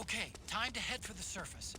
Okay, time to head for the surface.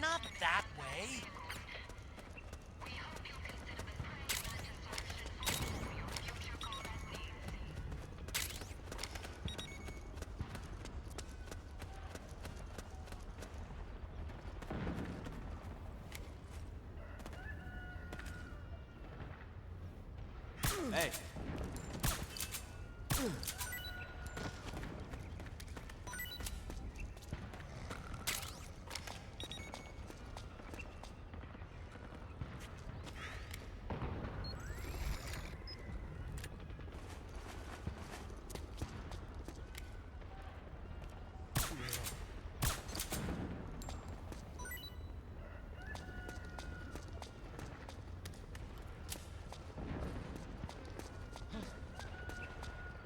Not that way. Hey.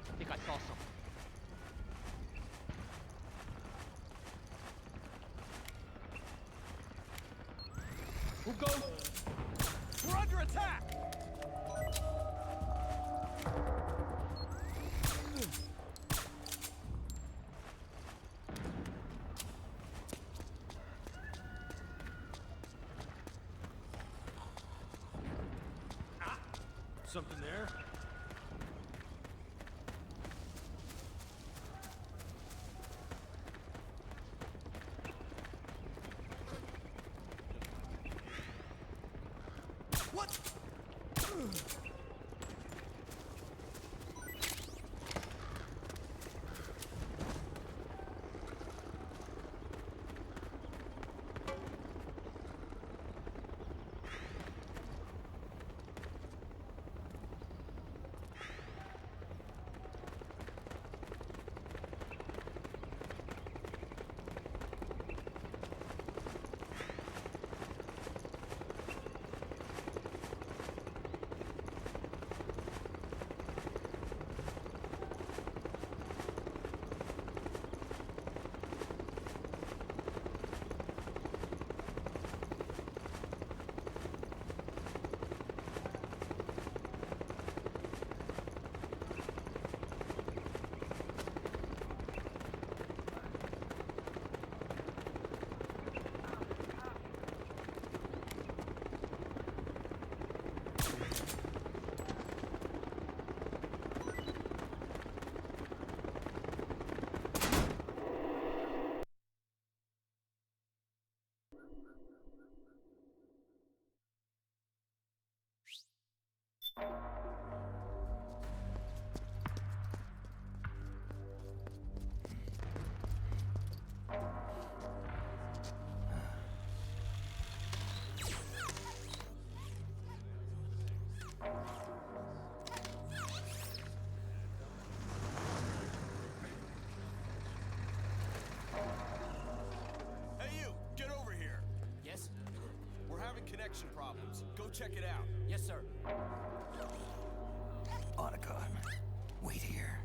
I think I saw something. Who goes? We're under attack! Something there? What? connection problems. Go check it out. Yes, sir. Otacon, wait here.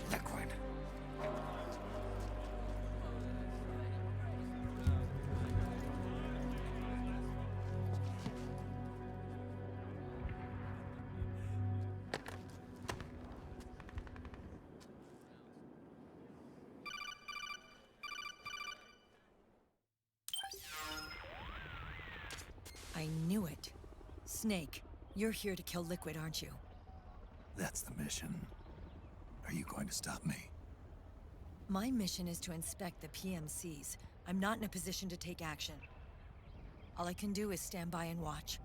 Liquid. I knew it. Snake, you're here to kill Liquid, aren't you? That's the mission. Are you going to stop me? My mission is to inspect the PMCs. I'm not in a position to take action. All I can do is stand by and watch.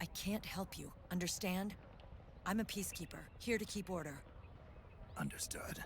I can't help you, understand? I'm a peacekeeper, here to keep order. Understood.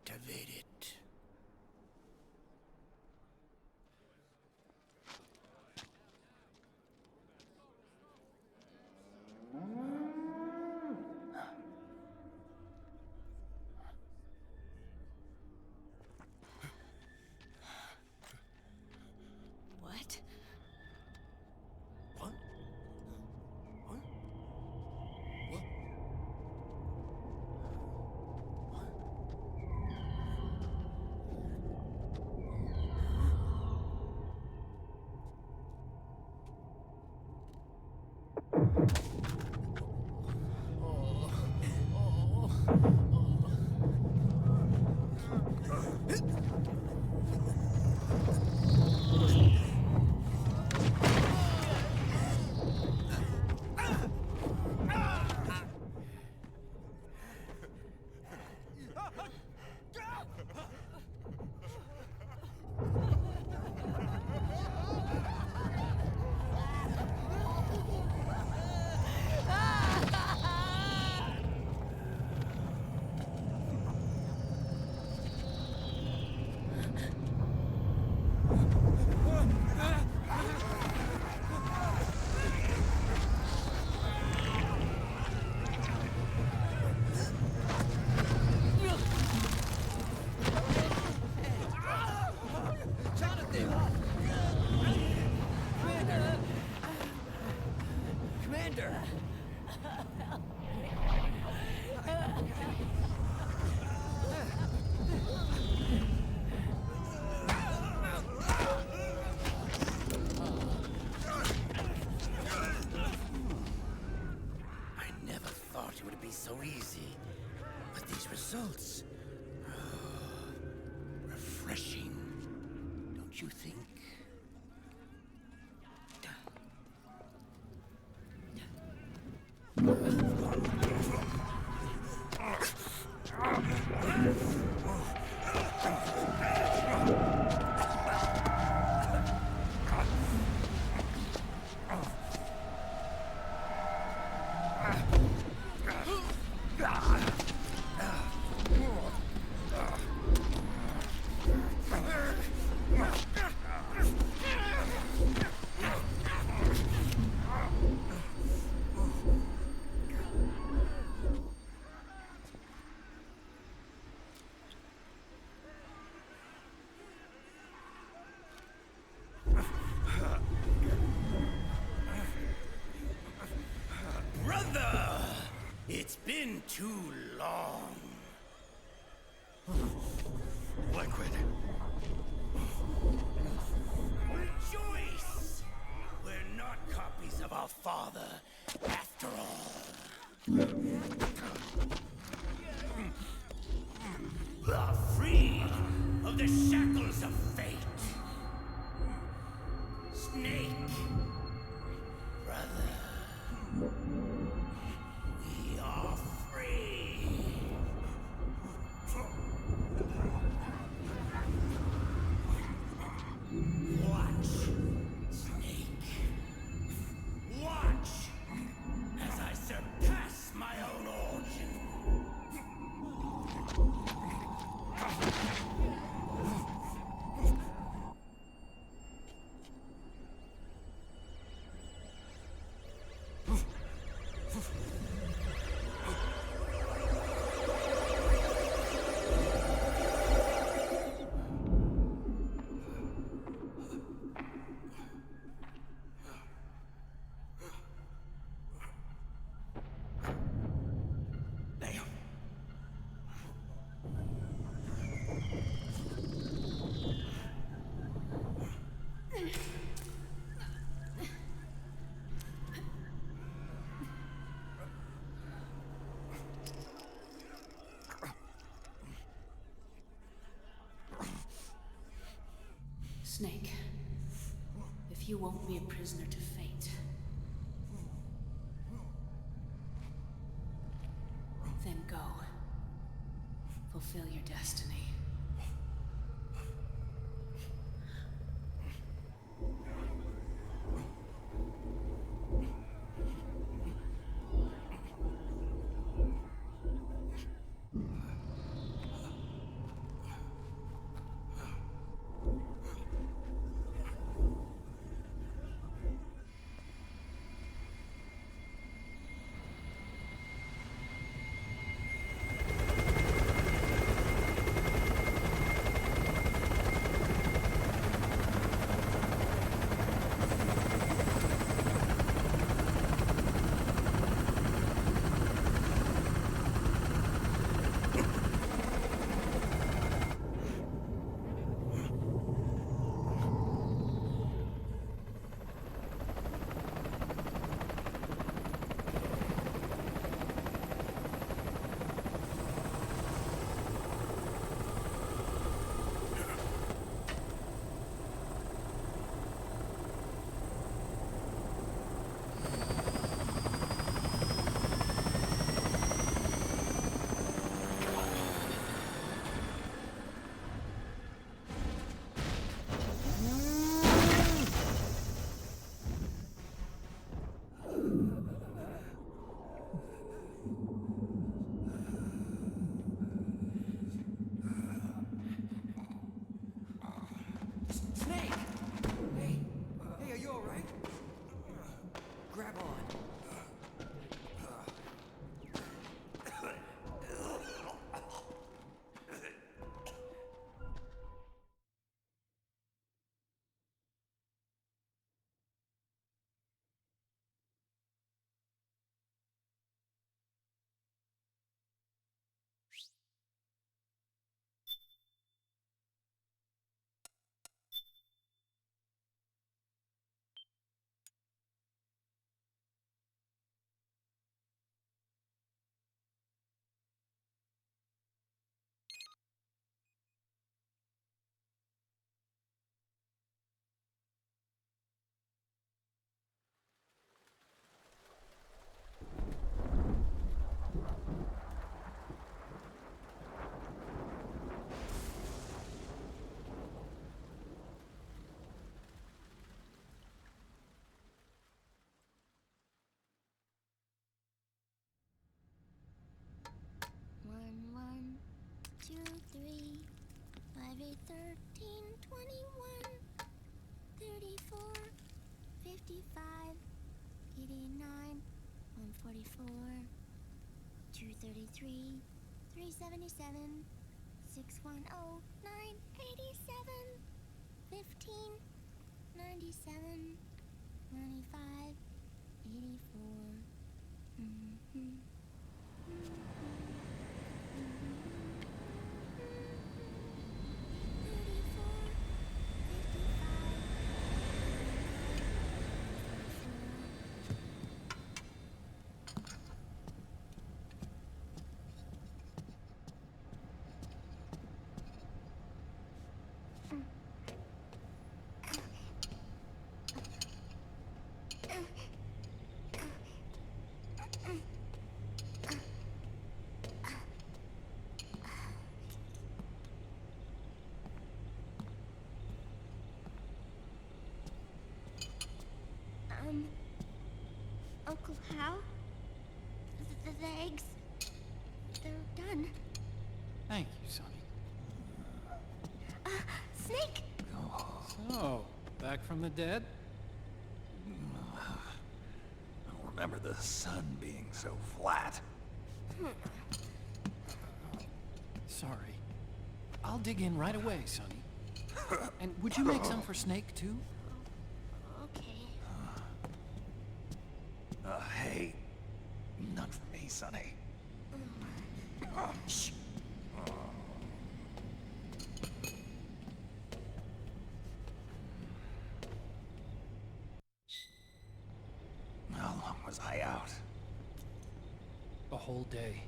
Activate it. What? What? What? What? Commander! I never thought it would be so easy. But these results... refreshing. Don't you think? It's been too long. Liquid. Rejoice! We're not copies of our father, after all. Are freed of the shackles of fate. Snake, brother, we are free. Watch, Snake. Watch as I surpass my own origin. Damn. Snake, if you won't be a prisoner to fate, then go. Fulfill your destiny. Snake! Hey, are you alright? Grab on. One, two, three, 5, 8, 13, 21, 34, 55, 89, 144, 233, 377, 610, 987, 15, 97, 95, 84. Uncle Hal? The eggs, they're done. Thank you, Sonny. Snake! So, back from the dead? I don't remember the sun being so flat. Sorry. I'll dig in right away, Sonny. And would you make some for Snake, too? Okay. Hey. None for me, Sonny. Shh. How long was I out? A whole day.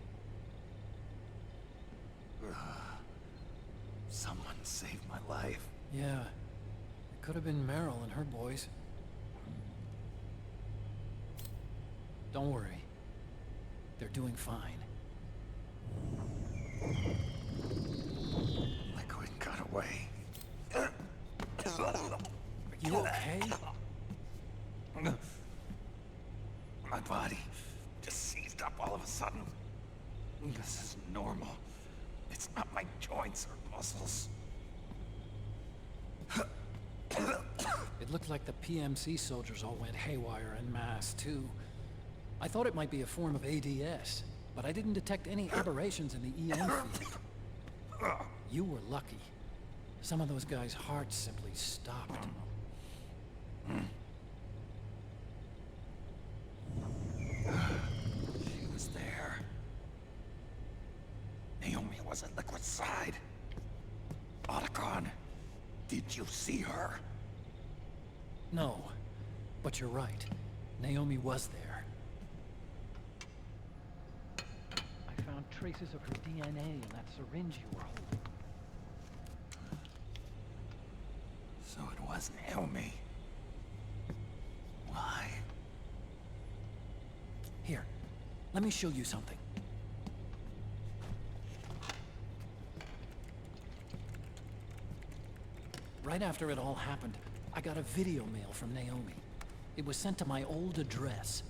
Someone saved my life. Yeah. It could have been Meryl and her boys. Don't worry. They're doing fine. Liquid got away. Are you okay? My body just seized up all of a sudden. This is normal. It's not my joints or muscles. It looked like the PMC soldiers all went haywire en masse, too. I thought it might be a form of ADS, but I didn't detect any aberrations in the EM field. You were lucky. Some of those guys' hearts simply stopped. She was there. Naomi was at Liquid's side. Otacon, did you see her? No, but you're right. Naomi was there. I found traces of her DNA in that syringe you were holding. So it was Naomi. Why? Here, let me show you something. Right after it all happened, I got a video mail from Naomi. It was sent to my old address.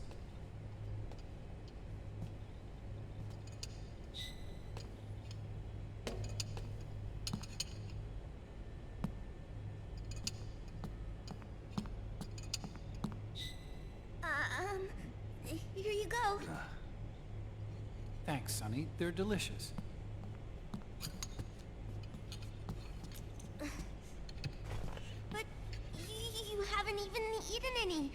Here you go. Thanks, Sonny. They're delicious. But you haven't even eaten any.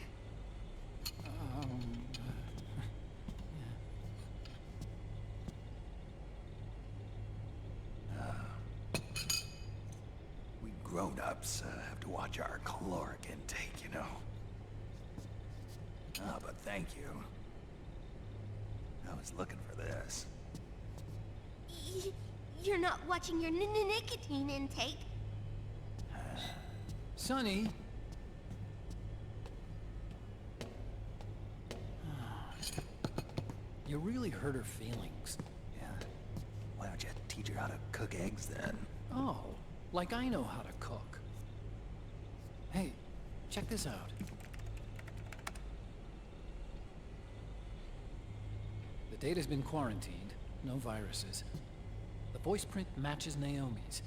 We grown-ups have to watch our caloric intake, you know. Ah, but thank you. I was looking for this. You're not watching your nicotine intake. Sonny! You really hurt her feelings. Yeah. Why don't you teach her how to cook eggs then? Oh, like I know how to cook. Hey, check this out. The data's been quarantined, no viruses. The voice print matches Naomi's,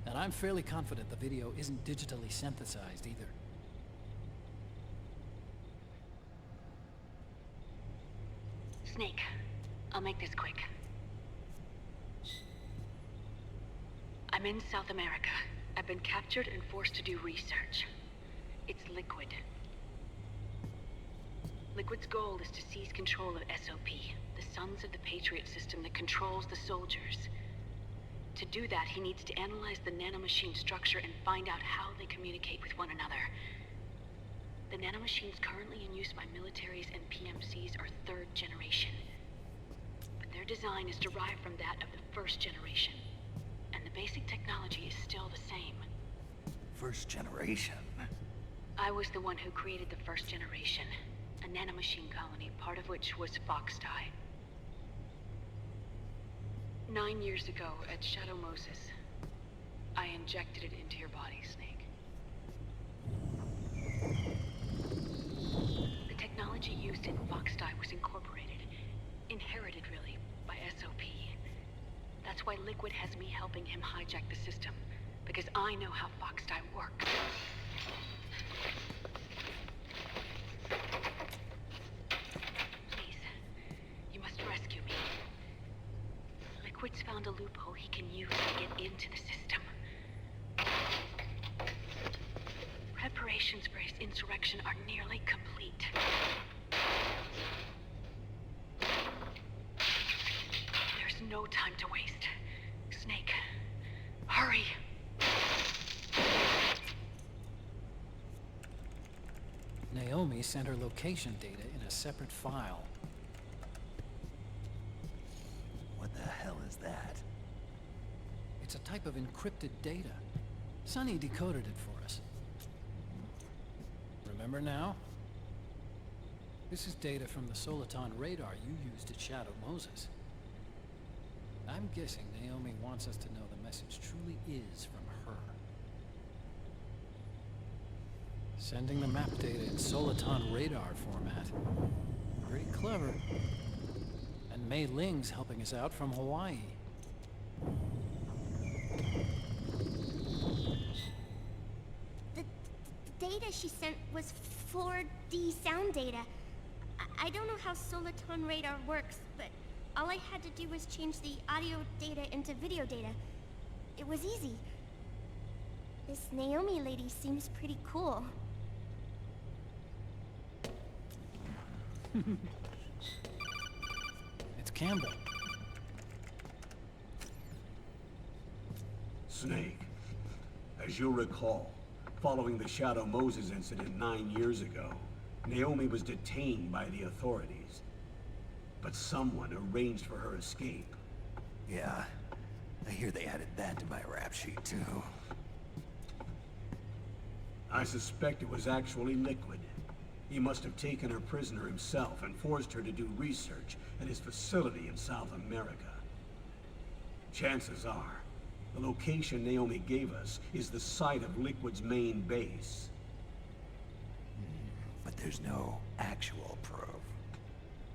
and I'm fairly confident the video isn't digitally synthesized either. Snake, I'll make this quick. I'm in South America. I've been captured and forced to do research. It's Liquid. Liquid's goal is to seize control of SOP, the Sons of the Patriot system that controls the soldiers. To do that, he needs to analyze the nanomachine structure and find out how they communicate with one another. The nanomachines currently in use by militaries and PMCs are third generation. But their design is derived from that of the first generation. And the basic technology is still the same. First generation. I was the one who created the first generation, a nanomachine colony, part of which was Foxdie. 9 years ago at Shadow Moses, I injected it into your body, Snake. The technology used in Foxdie was incorporated, inherited really, by SOP. That's why Liquid has me helping him hijack the system, because I know how Foxdie works. Please, you must rescue me. Liquid's found a loophole he can use to get into the system. Preparations for his insurrection are nearly complete. There's no time to waste. Snake, hurry! Naomi sent her location data in a separate file. What the hell is that? It's a type of encrypted data. Sonny decoded it for us. Remember now? This is data from the Soliton radar you used at Shadow Moses. I'm guessing Naomi wants us to know the message truly is from her. Sending the map data in Soliton radar format. Pretty clever. And Mei Ling's helping us out from Hawaii. The data she sent was 4D sound data. I don't know how Soliton radar works, but all I had to do was change the audio data into video data. It was easy. This Naomi lady seems pretty cool. It's Campbell. Snake, as you'll recall, following the Shadow Moses incident 9 years ago, Naomi was detained by the authorities. But someone arranged for her escape. Yeah, I hear they added that to my rap sheet, too. I suspect it was actually Liquid. He must have taken her prisoner himself and forced her to do research at his facility in South America. Chances are, the location Naomi gave us is the site of Liquid's main base. But there's no actual proof.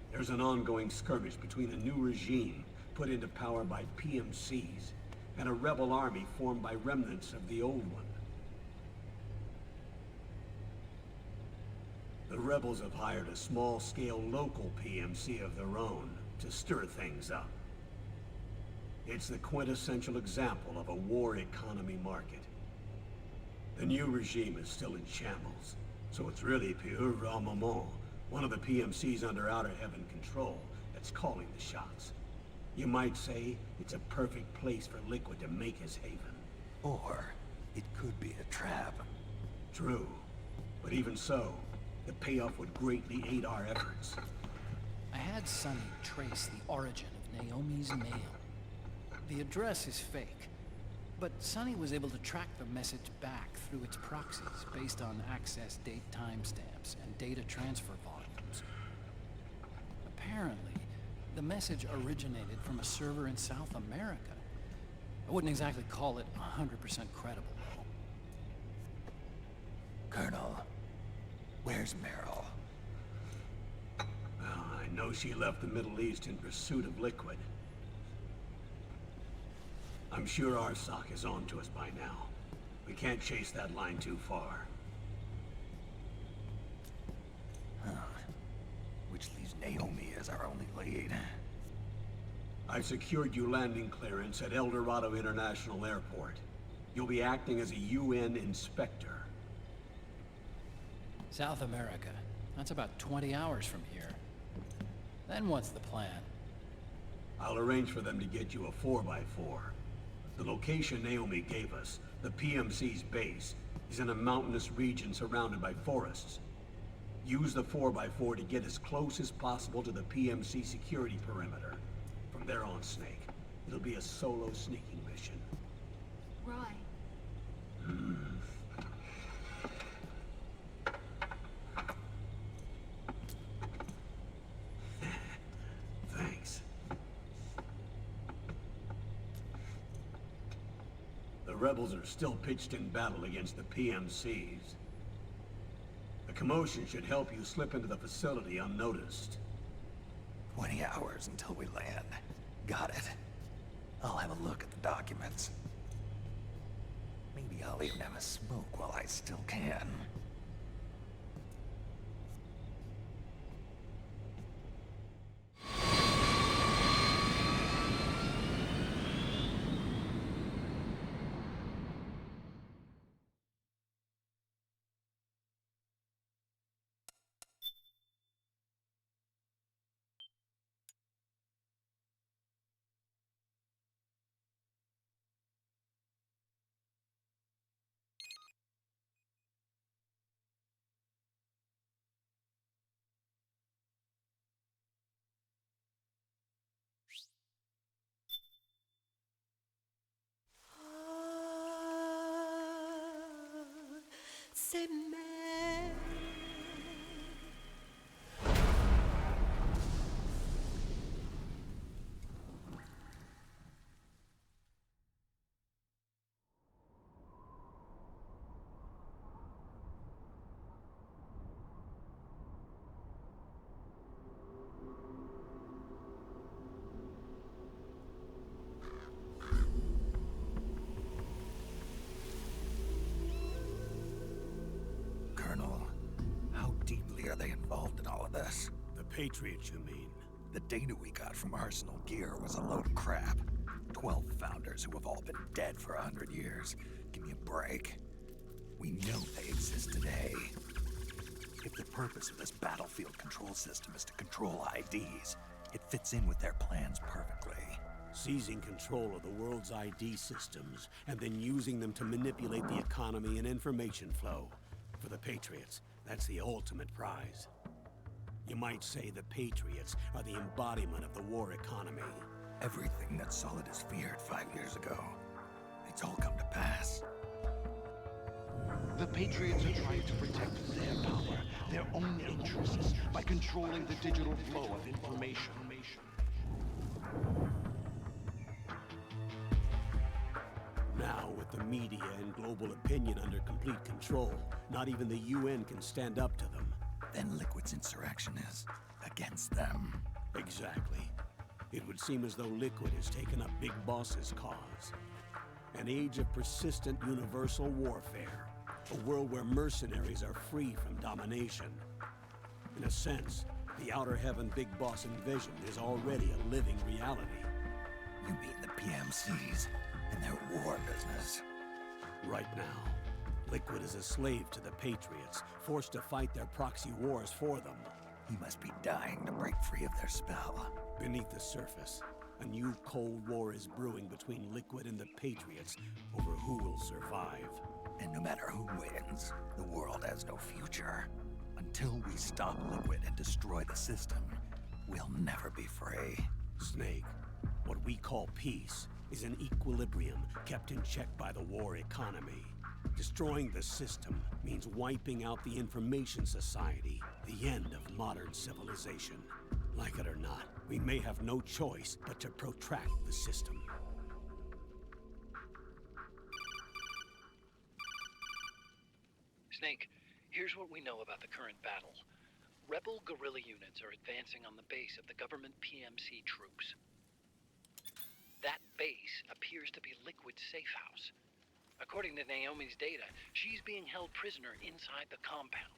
There's an ongoing skirmish between a new regime put into power by PMCs and a rebel army formed by remnants of the old one. The rebels have hired a small-scale local PMC of their own to stir things up. It's the quintessential example of a war economy market. The new regime is still in shambles, so it's really Pure Moment, one of the PMCs under Outer Heaven control, that's calling the shots. You might say it's a perfect place for Liquid to make his haven. Or it could be a trap. True, but even so, the payoff would greatly aid our efforts. I had Sonny trace the origin of Naomi's mail. The address is fake, but Sonny was able to track the message back through its proxies based on access date timestamps and data transfer volumes. Apparently, the message originated from a server in South America. I wouldn't exactly call it 100% credible, though. Colonel, where's Meryl? Well, I know she left the Middle East in pursuit of Liquid. I'm sure Arsak is on to us by now. We can't chase that line too far. Which leaves Naomi as our only lead. I've secured you landing clearance at El Dorado International Airport. You'll be acting as a UN inspector. South America. That's about 20 hours from here. Then what's the plan? I'll arrange for them to get you a 4x4. The location Naomi gave us, the PMC's base, is in a mountainous region surrounded by forests. Use the 4x4 to get as close as possible to the PMC security perimeter. From there on, Snake, it'll be a solo sneaking mission. Roy. Thanks. The rebels are still pitched in battle against the PMCs. The commotion should help you slip into the facility unnoticed. 20 hours until we land. Got it. I'll have a look at the documents. Maybe I'll even have a smoke while I still can. Are they involved in all of this? The Patriots, you mean? The data we got from Arsenal Gear was a load of crap. 12 founders who have all been dead for 100 years. Give me a break. We know they exist today. If the purpose of this battlefield control system is to control IDs, it fits in with their plans perfectly. Seizing control of the world's ID systems, and then using them to manipulate the economy and information flow. For the Patriots, that's the ultimate prize. You might say the Patriots are the embodiment of the war economy. Everything that Solidus feared 5 years ago, it's all come to pass. The Patriots are trying to protect their power, their own interests, by controlling the digital flow of information. Now, with the media and global opinion under complete control, not even the UN can stand up to them. Then Liquid's insurrection is against them. Exactly. It would seem as though Liquid has taken up Big Boss's cause. An age of persistent universal warfare. A world where mercenaries are free from domination. In a sense, the Outer Heaven Big Boss envision is already a living reality. You mean the PMCs and their war business? Right now, Liquid is a slave to the Patriots, forced to fight their proxy wars for them. He must be dying to break free of their spell. Beneath the surface, a new Cold War is brewing between Liquid and the Patriots over who will survive. And no matter who wins, the world has no future. Until we stop Liquid and destroy the system, we'll never be free. Snake, what we call peace is an equilibrium kept in check by the war economy. Destroying the system means wiping out the information society, the end of modern civilization. Like it or not, we may have no choice but to protract the system. Snake, here's what we know about the current battle. Rebel guerrilla units are advancing on the base of the government PMC troops. That base appears to be Liquid's safe house. According to Naomi's data, she's being held prisoner inside the compound.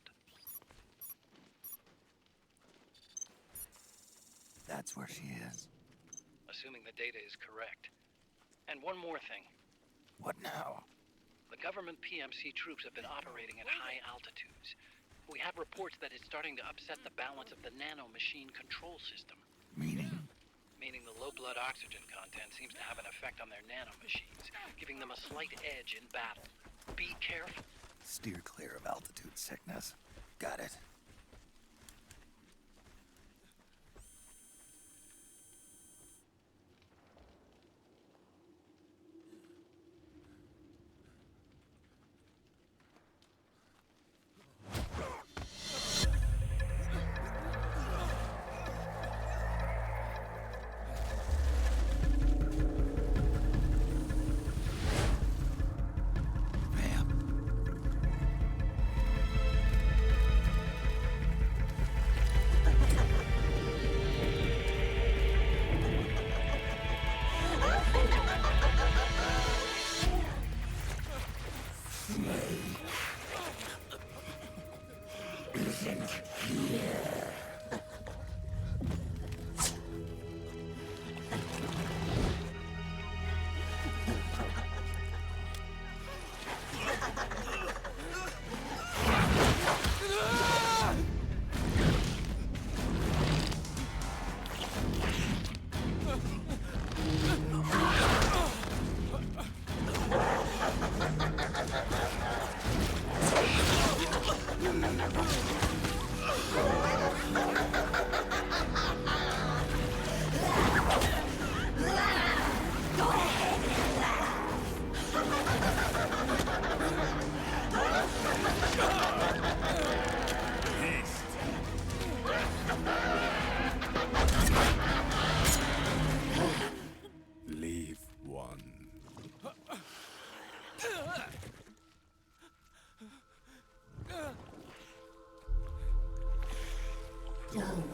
That's where she is. Assuming the data is correct. And one more thing. What now? The government PMC troops have been operating at high altitudes. We have reports that it's starting to upset the balance of the nano-machine control system. Meaning? Meaning the low blood oxygen content seems to have an effect on their nano-machines, giving them a slight edge in battle. Be careful. Steer clear of altitude sickness. Got it.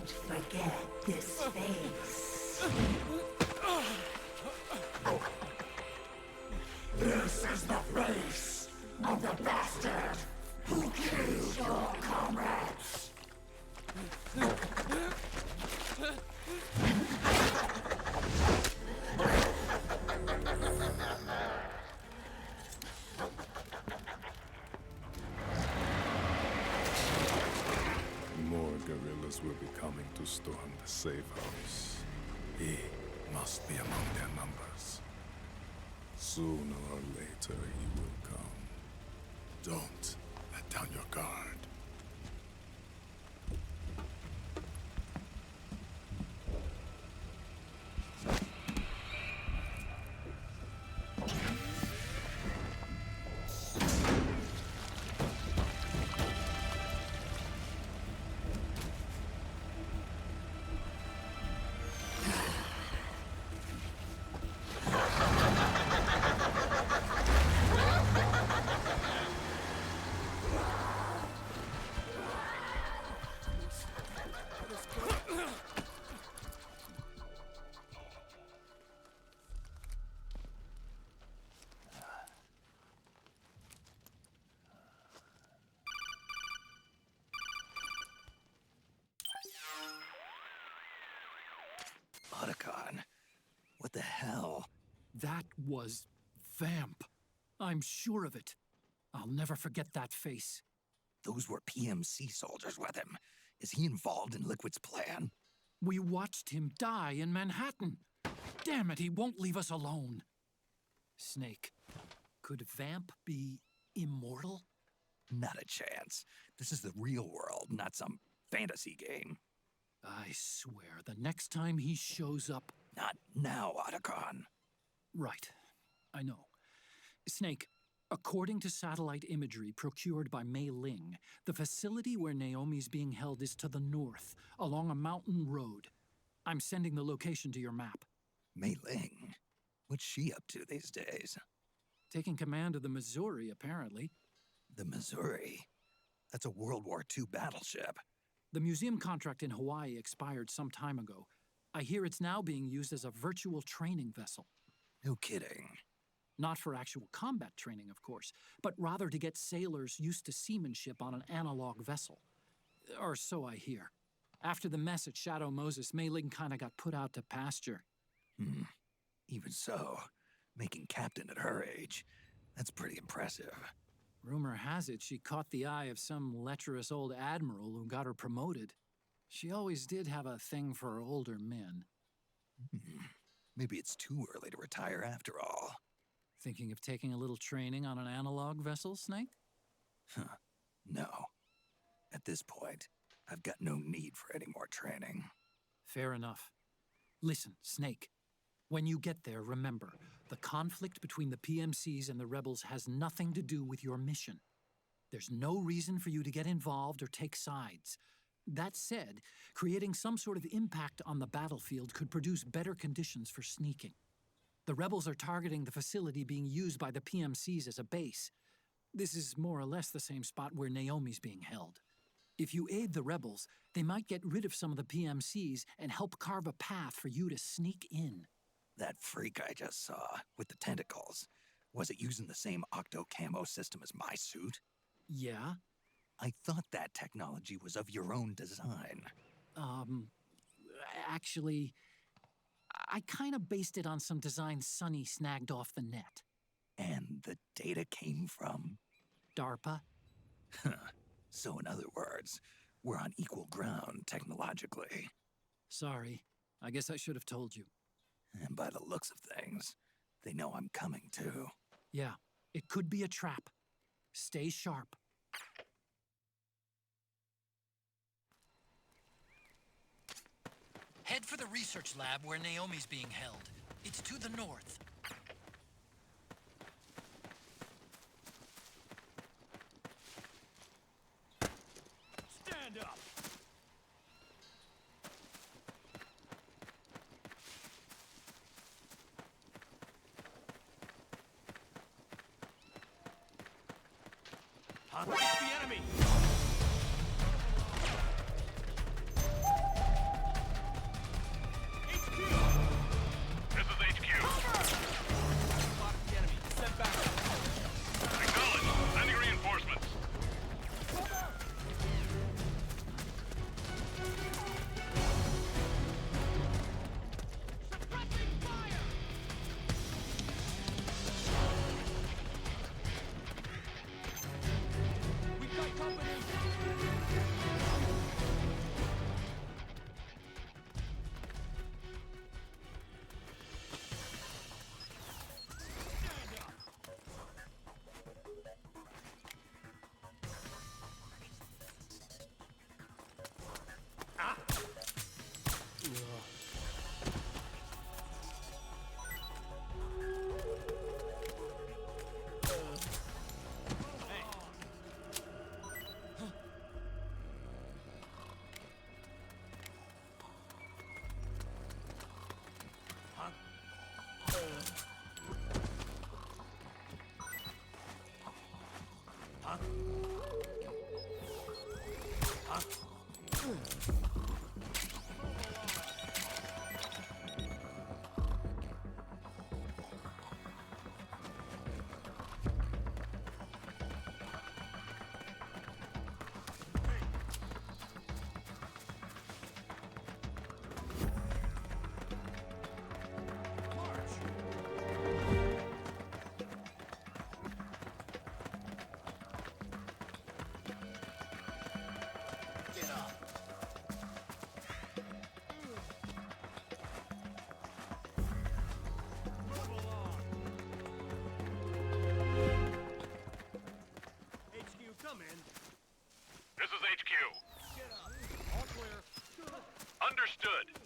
Don't forget this face. This is the face of the bastard who killed your comrades. More guerrillas will be coming to storm the safe house. He must be among their numbers. Sooner or later he will come. Don't let down your guard. Otacon, what the hell? That was Vamp. I'm sure of it. I'll never forget that face. Those were PMC soldiers with him. Is he involved in Liquid's plan? We watched him die in Manhattan. Damn it, he won't leave us alone. Snake, could Vamp be immortal? Not a chance. This is the real world, not some fantasy game. I swear, the next time he shows up... Not now, Otacon. Right. I know. Snake, according to satellite imagery procured by Mei Ling, the facility where Naomi's being held is to the north, along a mountain road. I'm sending the location to your map. Mei Ling? What's she up to these days? Taking command of the Missouri, apparently. The Missouri? That's a World War II battleship. The museum contract in Hawaii expired some time ago. I hear it's now being used as a virtual training vessel. No kidding. Not for actual combat training, of course, but rather to get sailors used to seamanship on an analog vessel. Or so I hear. After the mess at Shadow Moses, Mei Ling kinda got put out to pasture. Even so, making captain at her age, that's pretty impressive. Rumor has it she caught the eye of some lecherous old admiral who got her promoted. She always did have a thing for older men. Maybe it's too early to retire after all. Thinking of taking a little training on an analog vessel, Snake? No. At this point, I've got no need for any more training. Fair enough. Listen, Snake. When you get there, remember, the conflict between the PMCs and the rebels has nothing to do with your mission. There's no reason for you to get involved or take sides. That said, creating some sort of impact on the battlefield could produce better conditions for sneaking. The rebels are targeting the facility being used by the PMCs as a base. This is more or less the same spot where Naomi's being held. If you aid the rebels, they might get rid of some of the PMCs and help carve a path for you to sneak in. That freak I just saw, with the tentacles, was it using the same octo-camo system as my suit? Yeah? I thought that technology was of your own design. Actually, I kinda based it on some designs Sonny snagged off the net. And the data came from? DARPA? So in other words, we're on equal ground technologically. Sorry, I guess I should have told you. And by the looks of things, they know I'm coming too. Yeah, it could be a trap. Stay sharp. Head for the research lab where Naomi's being held. It's to the north. Stand up! Hunt the enemy!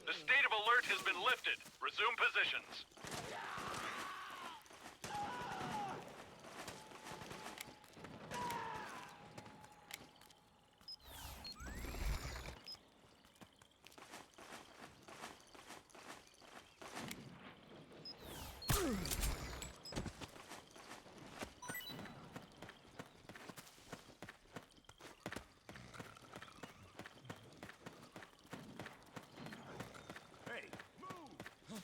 The state of alert has been lifted. Resume positions. Hey, move!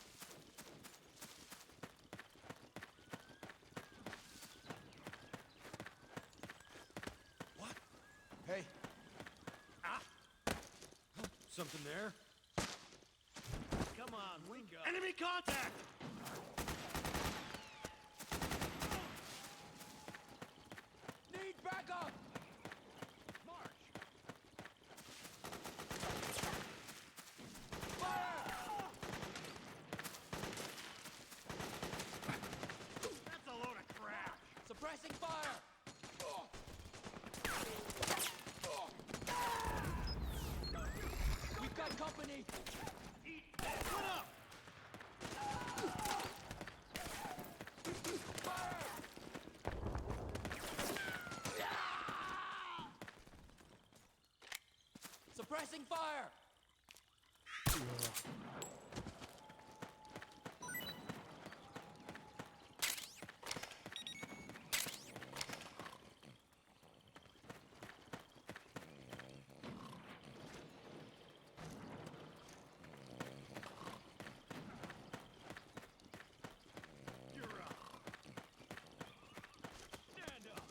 What? Hey. Ah! Something there? Come on, wake up. Enemy contact! Need backup! March! That's a load of crap! Suppressing fire! We've got company! Eat! Put up! Suppressing fire! You're up! Stand up!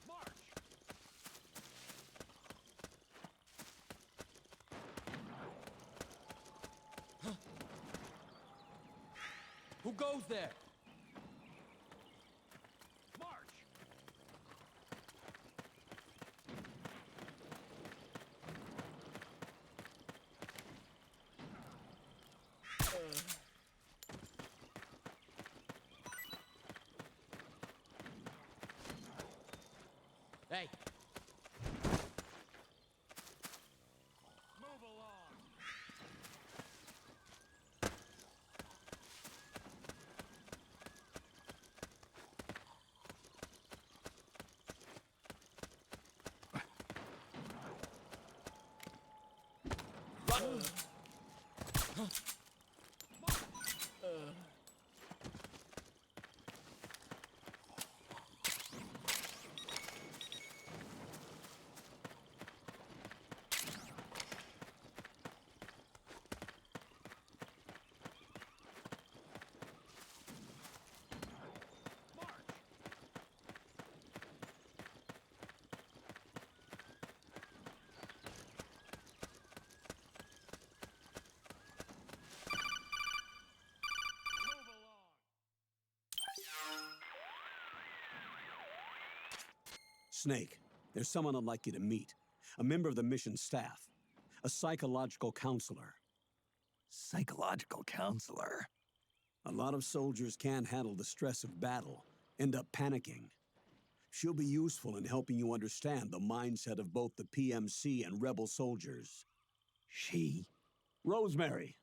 March! Who goes there? March! Hey, Move along! Move along! Snake, there's someone I'd like you to meet. A member of the mission staff. A psychological counselor. Psychological counselor? A lot of soldiers can't handle the stress of battle, end up panicking. She'll be useful in helping you understand the mindset of both the PMC and rebel soldiers. She? Rosemary.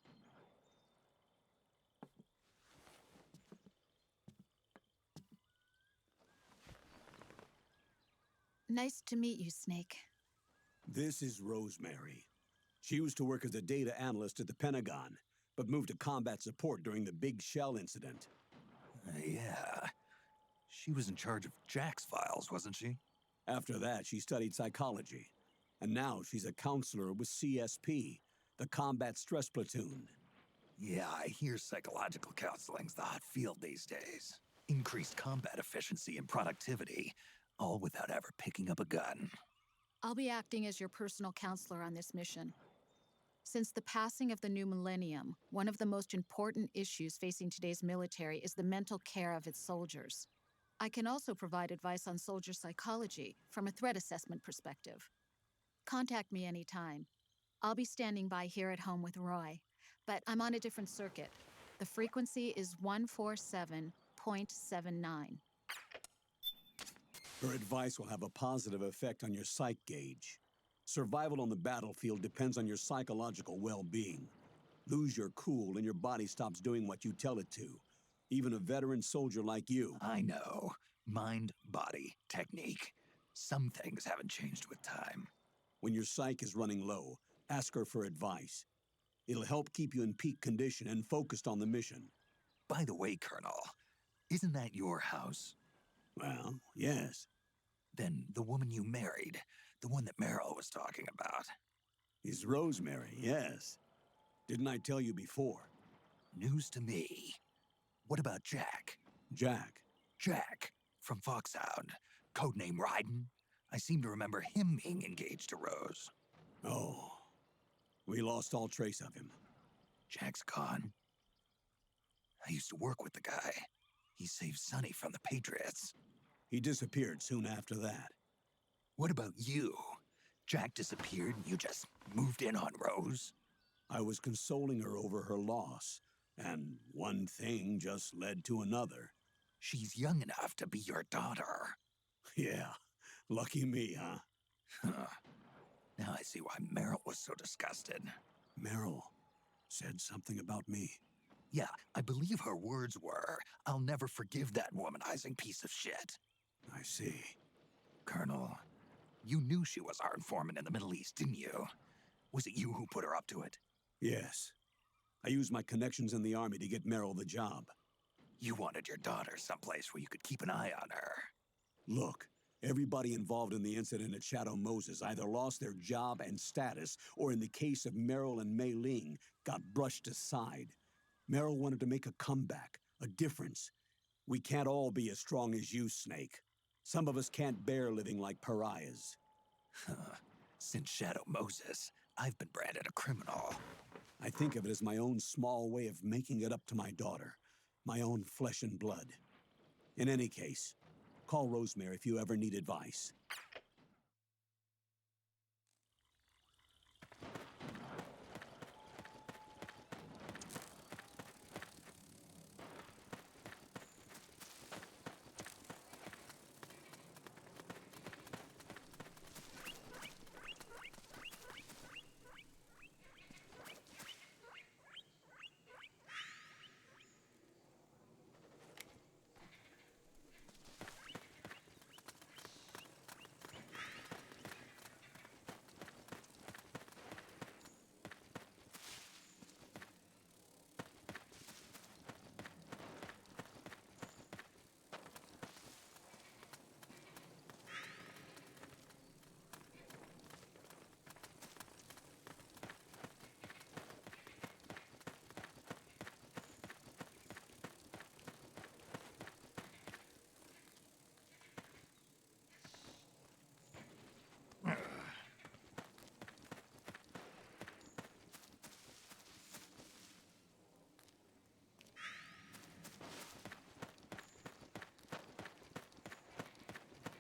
Nice to meet you, Snake. This is Rosemary. She used to work as a data analyst at the Pentagon, but moved to combat support during the Big Shell incident. Yeah. She was in charge of Jack's files, wasn't she? After that, she studied psychology. And now she's a counselor with CSP, the Combat Stress Platoon. Yeah, I hear psychological counseling's the hot field these days. Increased combat efficiency and productivity, all without ever picking up a gun. I'll be acting as your personal counselor on this mission. Since the passing of the new millennium, one of the most important issues facing today's military is the mental care of its soldiers. I can also provide advice on soldier psychology from a threat assessment perspective. Contact me anytime. I'll be standing by here at home with Roy, but I'm on a different circuit. The frequency is 147.79. Her advice will have a positive effect on your psych gauge. Survival on the battlefield depends on your psychological well-being. Lose your cool and your body stops doing what you tell it to. Even a veteran soldier like you. I know. Mind, body, technique. Some things haven't changed with time. When your psyche is running low, ask her for advice. It'll help keep you in peak condition and focused on the mission. By the way, Colonel, isn't that your house? Well, yes. Then the woman you married, the one that Meryl was talking about. Is Rosemary, yes. Didn't I tell you before? News to me. What about Jack? Jack? Jack, from Foxhound. Codename Ryden. I seem to remember him being engaged to Rose. Oh. We lost all trace of him. Jack's gone. I used to work with the guy. He saved Sonny from the Patriots. He disappeared soon after that. What about you? Jack disappeared and you just moved in on Rose? I was consoling her over her loss, and one thing just led to another. She's young enough to be your daughter. Yeah, lucky me, huh? Now I see why Meryl was so disgusted. Meryl said something about me. Yeah, I believe her words were, "I'll never forgive that womanizing piece of shit." I see. Colonel, you knew she was our informant in the Middle East, didn't you? Was it you who put her up to it? Yes. I used my connections in the army to get Meryl the job. You wanted your daughter someplace where you could keep an eye on her. Look, everybody involved in the incident at Shadow Moses either lost their job and status, or in the case of Meryl and Mei Ling, got brushed aside. Meryl wanted to make a comeback, a difference. We can't all be as strong as you, Snake. Some of us can't bear living like pariahs. Since Shadow Moses, I've been branded a criminal. I think of it as my own small way of making it up to my daughter. My own flesh and blood. In any case, call Rosemary if you ever need advice.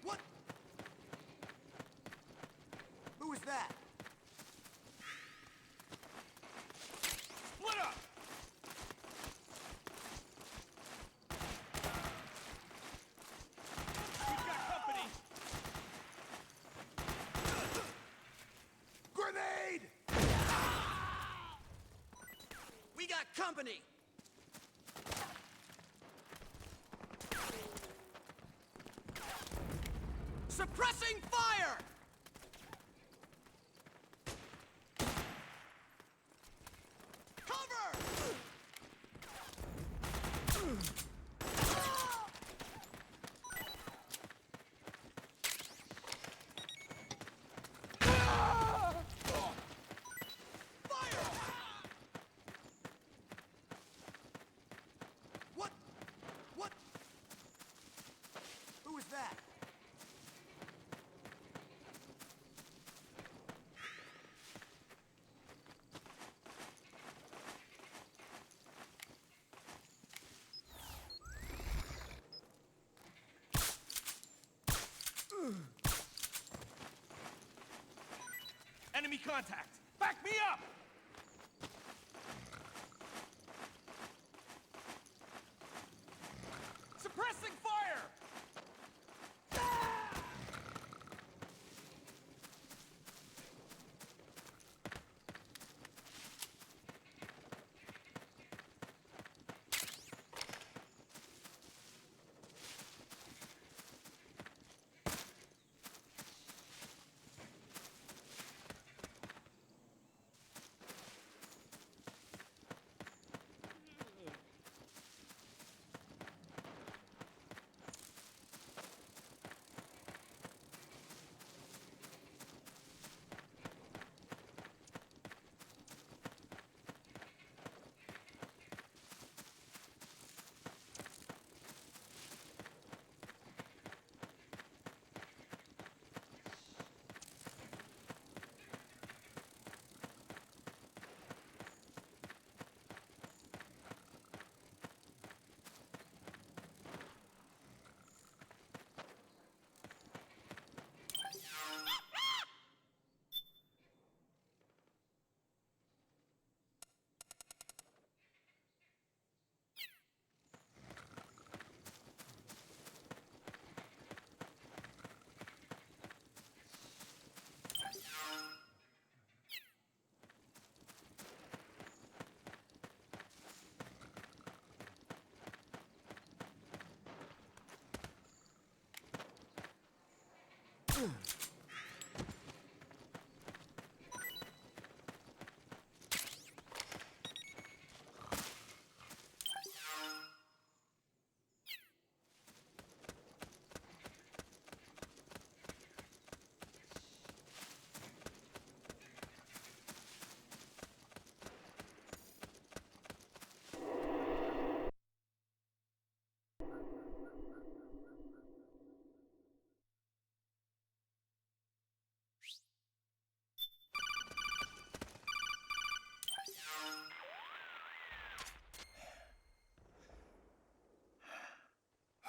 What? Who was that? Split up! We've got company! Grenade! We got company! Suppressing fire! Cover! Fire! What? What? Who was that? Enemy contact! Back me up!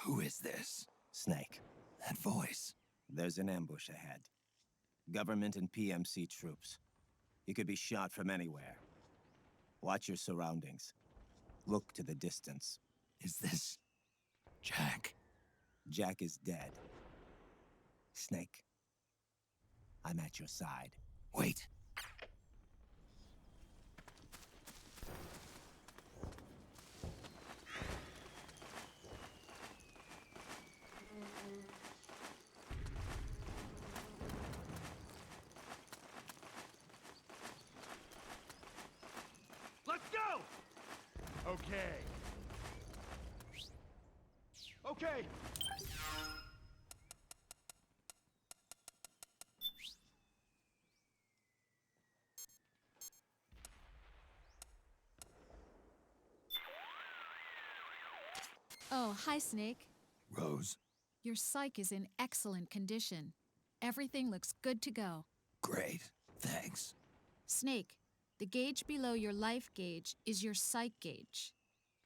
Who is this? Snake. That voice. There's an ambush ahead. Government and PMC troops. You could be shot from anywhere. Watch your surroundings. Look to the distance. Is this... Jack? Jack is dead. Snake. I'm at your side. Wait. Let's go! Okay. Okay. Oh, hi, Snake. Rose. Your psych is in excellent condition. Everything looks good to go. Great. Thanks. Snake, the gauge below your life gauge is your psych gauge.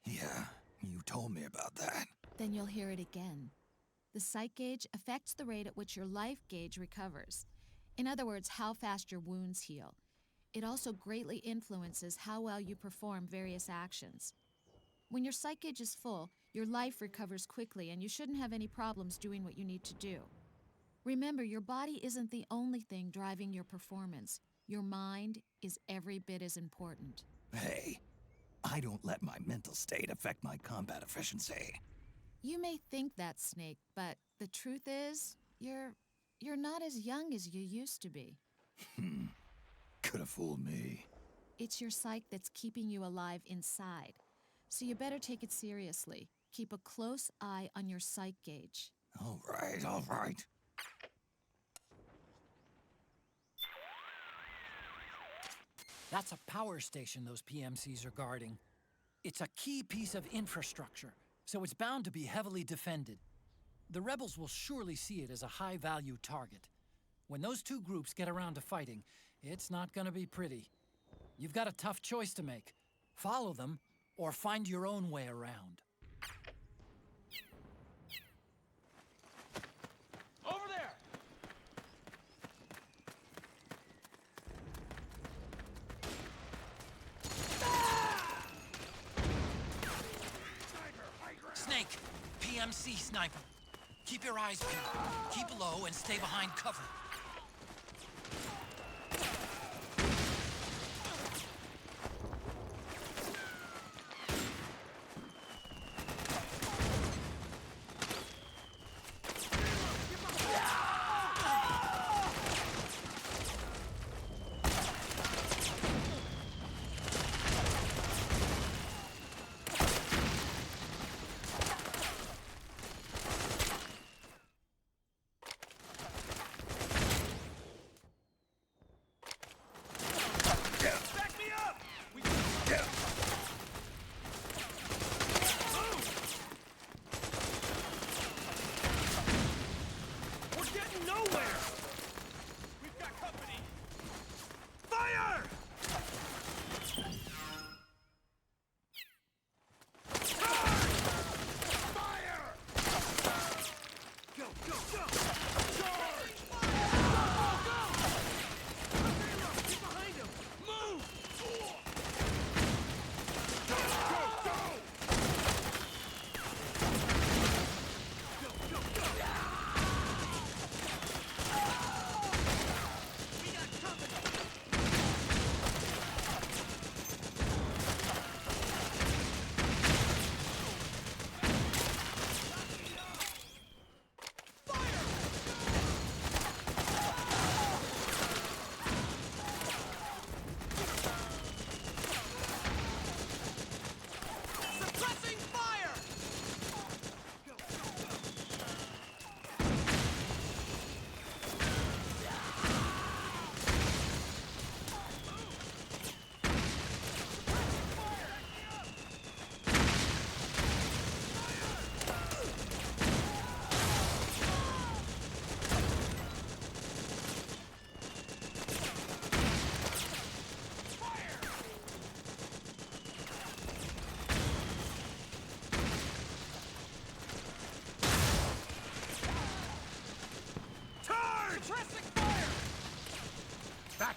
Yeah, you told me about that. Then you'll hear it again. The psych gauge affects the rate at which your life gauge recovers. In other words, how fast your wounds heal. It also greatly influences how well you perform various actions. When your psych gauge is full, your life recovers quickly and you shouldn't have any problems doing what you need to do. Remember, your body isn't the only thing driving your performance. Your mind is every bit as important. Hey, I don't let my mental state affect my combat efficiency. You may think that, Snake, but the truth is, you're not as young as you used to be. Could have fooled me. It's your psyche that's keeping you alive inside. So you better take it seriously. Keep a close eye on your psych gauge. All right, all right. That's a power station those PMCs are guarding. It's a key piece of infrastructure, so it's bound to be heavily defended. The rebels will surely see it as a high-value target. When those two groups get around to fighting, it's not gonna be pretty. You've got a tough choice to make. Follow them, or find your own way around. Over there! Snake, PMC sniper. Keep your eyes peeled. Keep low and stay behind cover.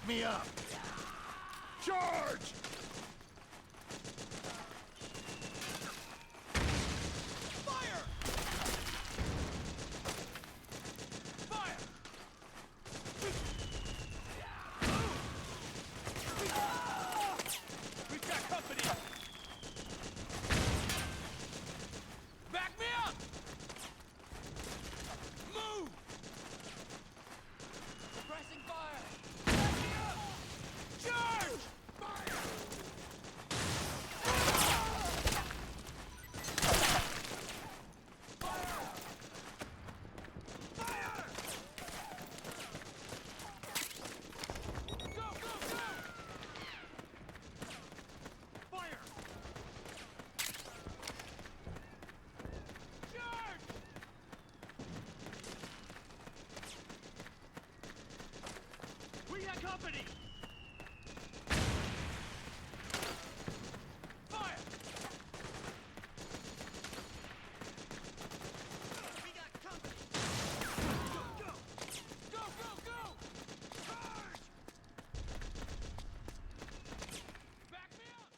Back me up! Charge! Fire! Fire! We've got company! Back me up! Move! Pressing fire! Back me up! Charge! Fire! We got company! Fire! We got company! Go, go! Go, go, go! Charge! Back me up!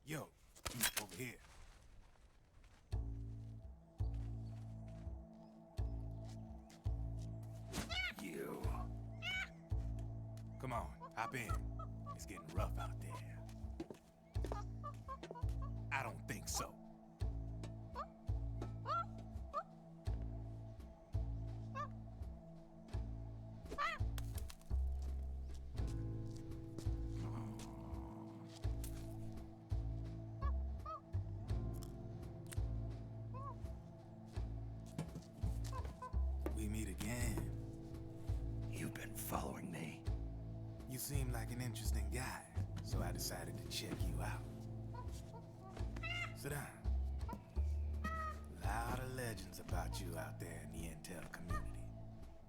Yo, over here. You. Come on, hop in. It's getting rough out there. I don't think so. We meet again. You've been following me. You seem like an interesting guy, so I decided to check you out. Sit down. A lot of legends about you out there in the intel community,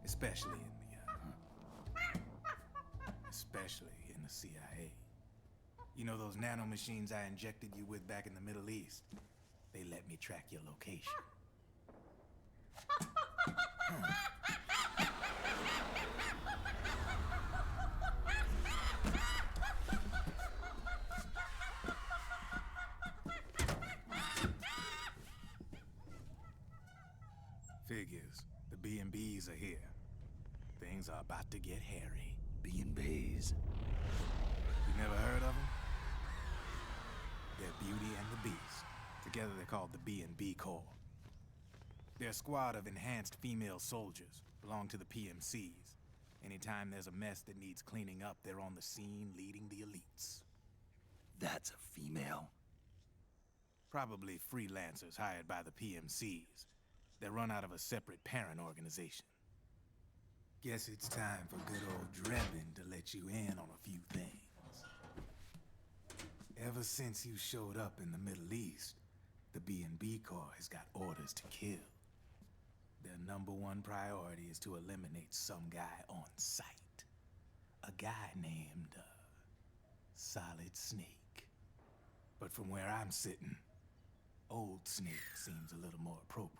especially in the CIA. You know those nanomachines I injected you with back in the Middle East? They let me track your location. Figures. The B&Bs are here. Things are about to get hairy. B&Bs. You never heard of them? They're Beauty and the Beast. Together they're called the B&B Corps. They're a squad of enhanced female soldiers, belong to the PMCs. Anytime there's a mess that needs cleaning up, they're on the scene leading the elites. That's a female? Probably freelancers hired by the PMCs. They're run out of a separate parent organization. Guess it's time for good old Drebin to let you in on a few things. Ever since you showed up in the Middle East, the B&B Corps has got orders to kill. Their #1 priority is to eliminate some guy on sight. A guy named, Solid Snake. But from where I'm sitting, Old Snake seems a little more appropriate.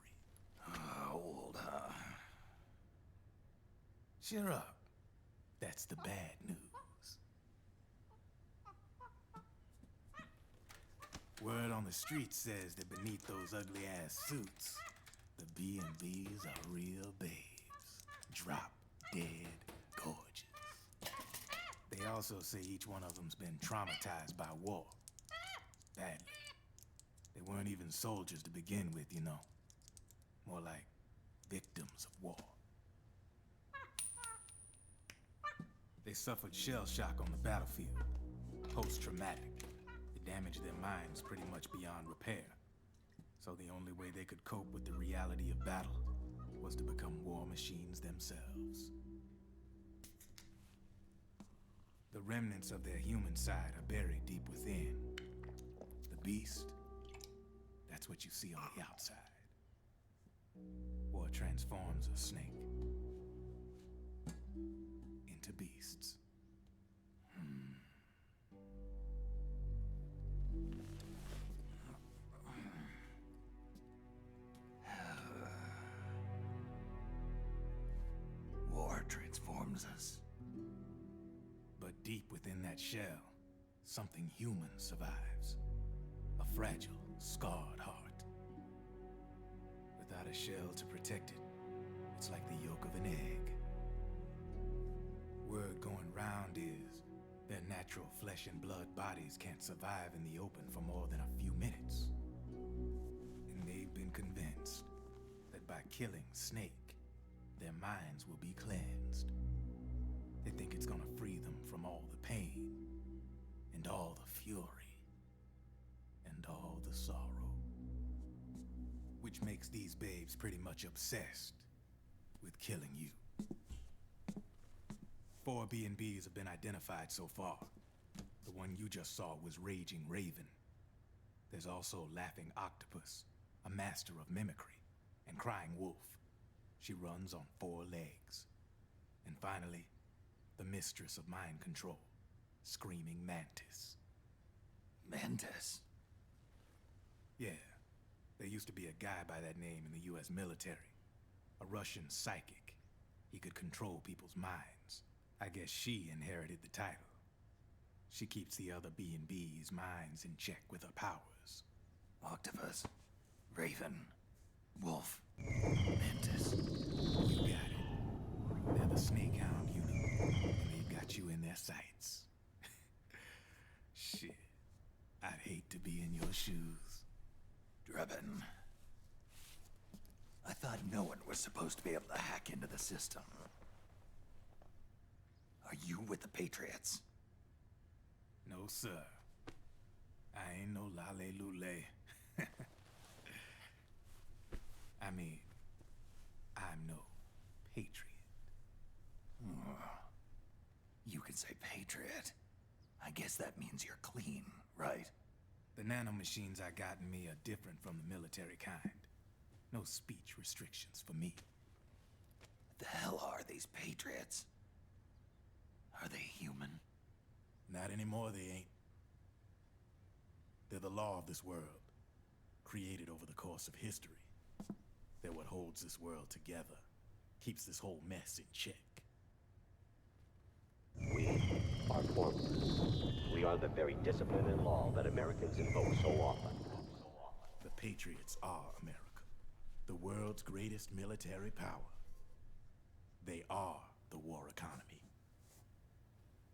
Old, huh? Cheer up. That's the bad news. Word on the street says that beneath those ugly-ass suits, the B&Bs are real babes. Drop dead gorgeous. They also say each one of them's been traumatized by war. Badly. They weren't even soldiers to begin with, you know. More like victims of war. They suffered shell shock on the battlefield. Post-traumatic. It damaged their minds pretty much beyond repair. So the only way they could cope with the reality of battle was to become war machines themselves. The remnants of their human side are buried deep within. The beast, that's what you see on the outside. War transforms a snake into beasts. War transforms us. But deep within that shell, something human survives. A fragile, scarred heart. Without a shell to protect it, it's like the yolk of an egg. Word going round is their natural flesh and blood bodies can't survive in the open for more than a few minutes. And they've been convinced that by killing Snake, their minds will be cleansed. They think it's gonna free them from all the pain, and all the fury, and all the sorrow. Which makes these babes pretty much obsessed with killing you. 4 B&Bs have been identified so far. The one you just saw was Raging Raven. There's also Laughing Octopus, a master of mimicry, and Crying Wolf. She runs on 4 legs. And finally, the mistress of mind control, Screaming Mantis. Mantis? Yeah. There used to be a guy by that name in the US military. A Russian psychic. He could control people's minds. I guess she inherited the title. She keeps the other B&B's minds in check with her powers. Octopus, Raven, Wolf, Mantis. You got it. They're the Snake Hound unit, and they've got you in their sights. Shit. I'd hate to be in your shoes. Drebin. I thought no one was supposed to be able to hack into the system. Are you with the Patriots? No, sir. I ain't no lale-lule. I mean, I'm no patriot. You can say patriot. I guess that means you're clean, right? The nanomachines I got in me are different from the military kind. No speech restrictions for me. What the hell are these Patriots? Are they human? Not anymore, they ain't. They're the law of this world, created over the course of history. They're what holds this world together, keeps this whole mess in check. We are formless. We are the very discipline and law that Americans invoke so often. The Patriots are America, the world's greatest military power. They are the war economy,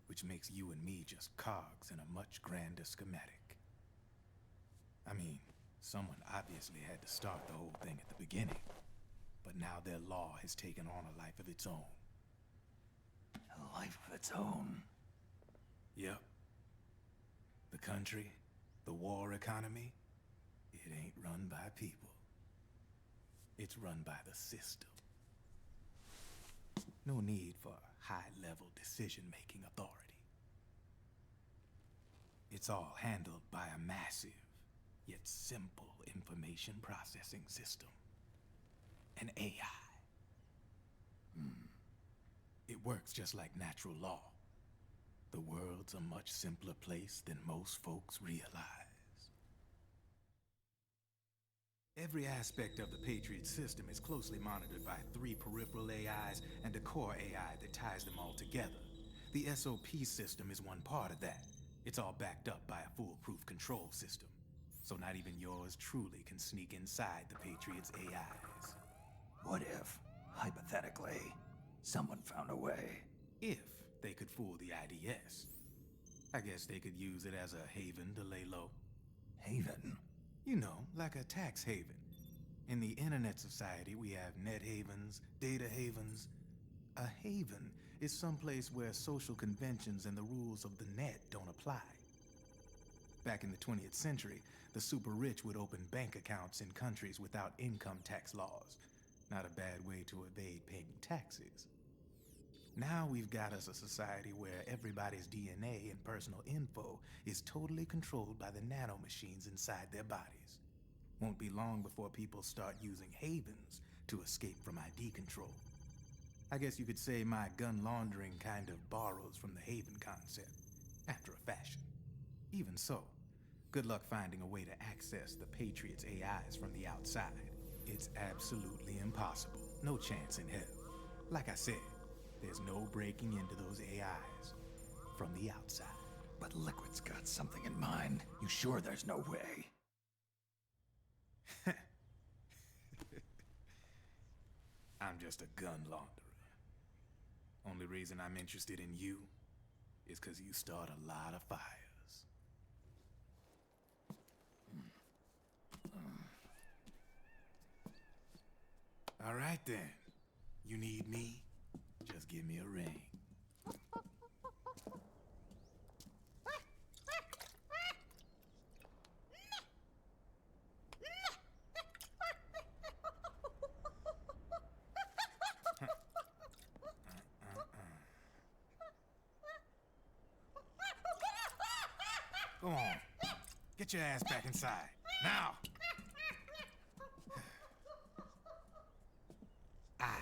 which makes you and me just cogs in a much grander schematic. I mean, someone obviously had to start the whole thing at the beginning, but now their law has taken on a life of its own. A life of its own? Yep. The country, the war economy, it ain't run by people. It's run by the system. No need for high-level decision-making authority. It's all handled by a massive, yet simple information processing system. An AI. It works just like natural law. The world's a much simpler place than most folks realize. Every aspect of the Patriot system is closely monitored by 3 peripheral AIs and a core AI that ties them all together. The SOP system is one part of that. It's all backed up by a foolproof control system. So not even yours truly can sneak inside the Patriots' AIs. What if, hypothetically, someone found a way? If They could fool the IDS. I guess they could use it as a haven to lay low. Haven? You know, like a tax haven. In the internet society, we have net havens, data havens. A haven is someplace where social conventions and the rules of the net don't apply. Back in the 20th century, the super rich would open bank accounts in countries without income tax laws. Not a bad way to evade paying taxes. Now we've got us a society where everybody's DNA and personal info is totally controlled by the nanomachines inside their bodies. Won't be long before people start using havens to escape from ID control. I guess you could say my gun laundering kind of borrows from the haven concept, after a fashion. Even so, good luck finding a way to access the Patriots' AIs from the outside. It's absolutely impossible. No chance in hell. Like I said, there's no breaking into those AIs from the outside. But Liquid's got something in mind. You sure there's no way? I'm just a gun launderer. Only reason I'm interested in you is because you start a lot of fires. All right then. You need me? Just give me a ring. Go on. Get your ass back inside. Now! I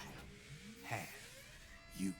have you.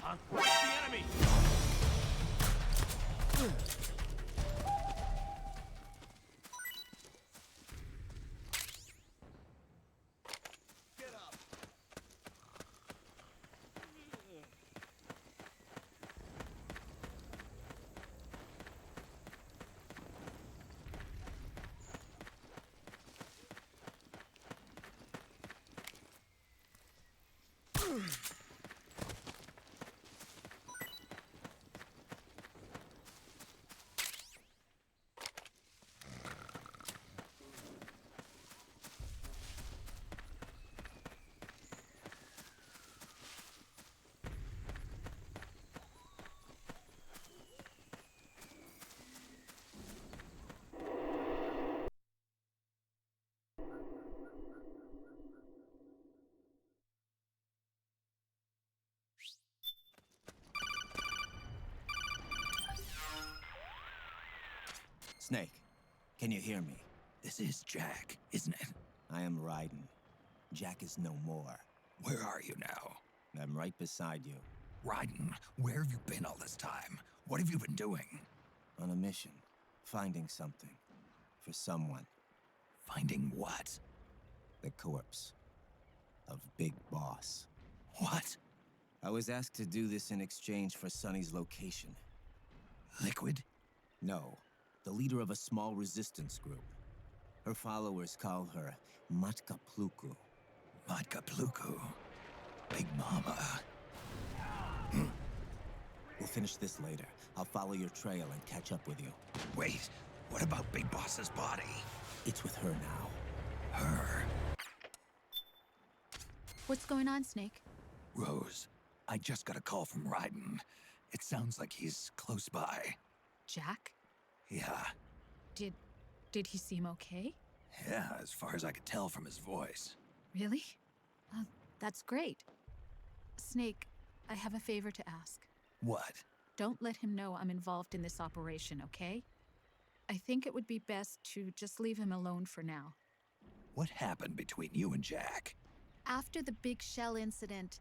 Huh? Where's the enemy? Get up. Snake, can you hear me? This is Jack, isn't it? I am Raiden. Jack is no more. Where are you now? I'm right beside you. Raiden, where have you been all this time? What have you been doing? On a mission. Finding something. For someone. Finding what? The corpse. Of Big Boss. What? I was asked to do this in exchange for Sonny's location. Liquid? No. The leader of a small resistance group. Her followers call her Matka Pluku. Matka Pluku. Big Mama. We'll finish this later. I'll follow your trail and catch up with you. Wait, what about Big Boss's body? It's with her now. Her? What's going on, Snake? Rose, I just got a call from Raiden. It sounds like he's close by. Jack? Yeah. Did he seem okay? Yeah, as far as I could tell from his voice. Really? That's great. Snake, I have a favor to ask. What? Don't let him know I'm involved in this operation, okay? I think it would be best to just leave him alone for now. What happened between you and Jack? After the big shell incident,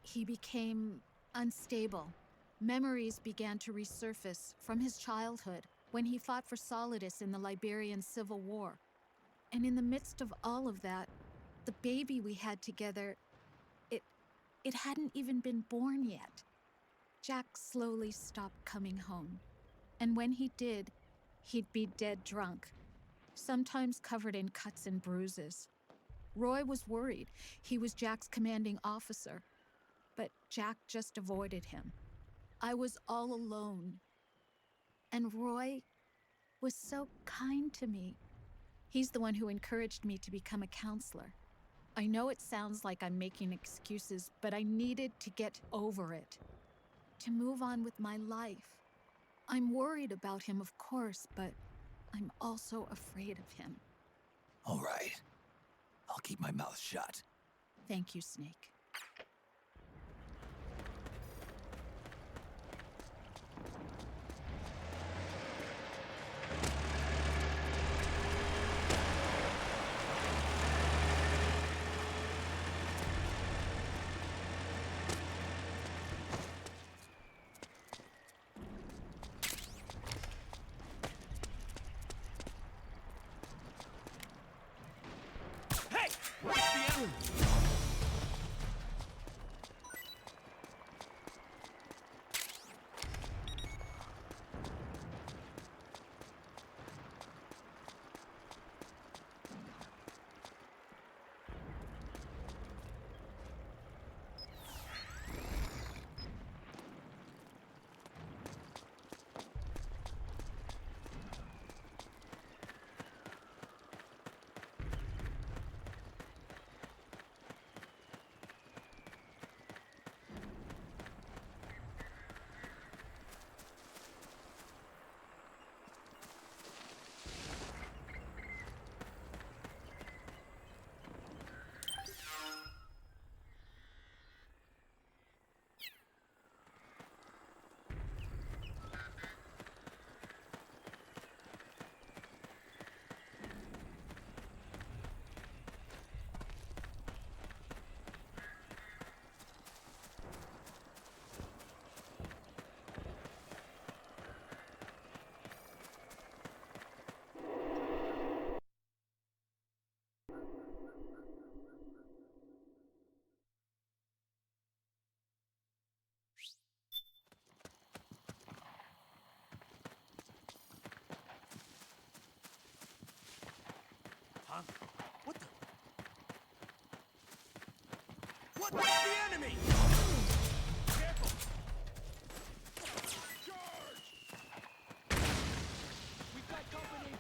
he became unstable. Memories began to resurface from his childhood when he fought for Solidus in the Liberian Civil War. And in the midst of all of that, the baby we had together, it hadn't even been born yet. Jack slowly stopped coming home. And when he did, he'd be dead drunk, sometimes covered in cuts and bruises. Roy was worried. He was Jack's commanding officer. But Jack just avoided him. I was all alone. And Roy was so kind to me. He's the one who encouraged me to become a counselor. I know it sounds like I'm making excuses, but I needed to get over it, to move on with my life. I'm worried about him, of course, but I'm also afraid of him. All right. I'll keep my mouth shut. Thank you, Snake. Huh? What the? What? What's the enemy? Careful! Charge! We've got company!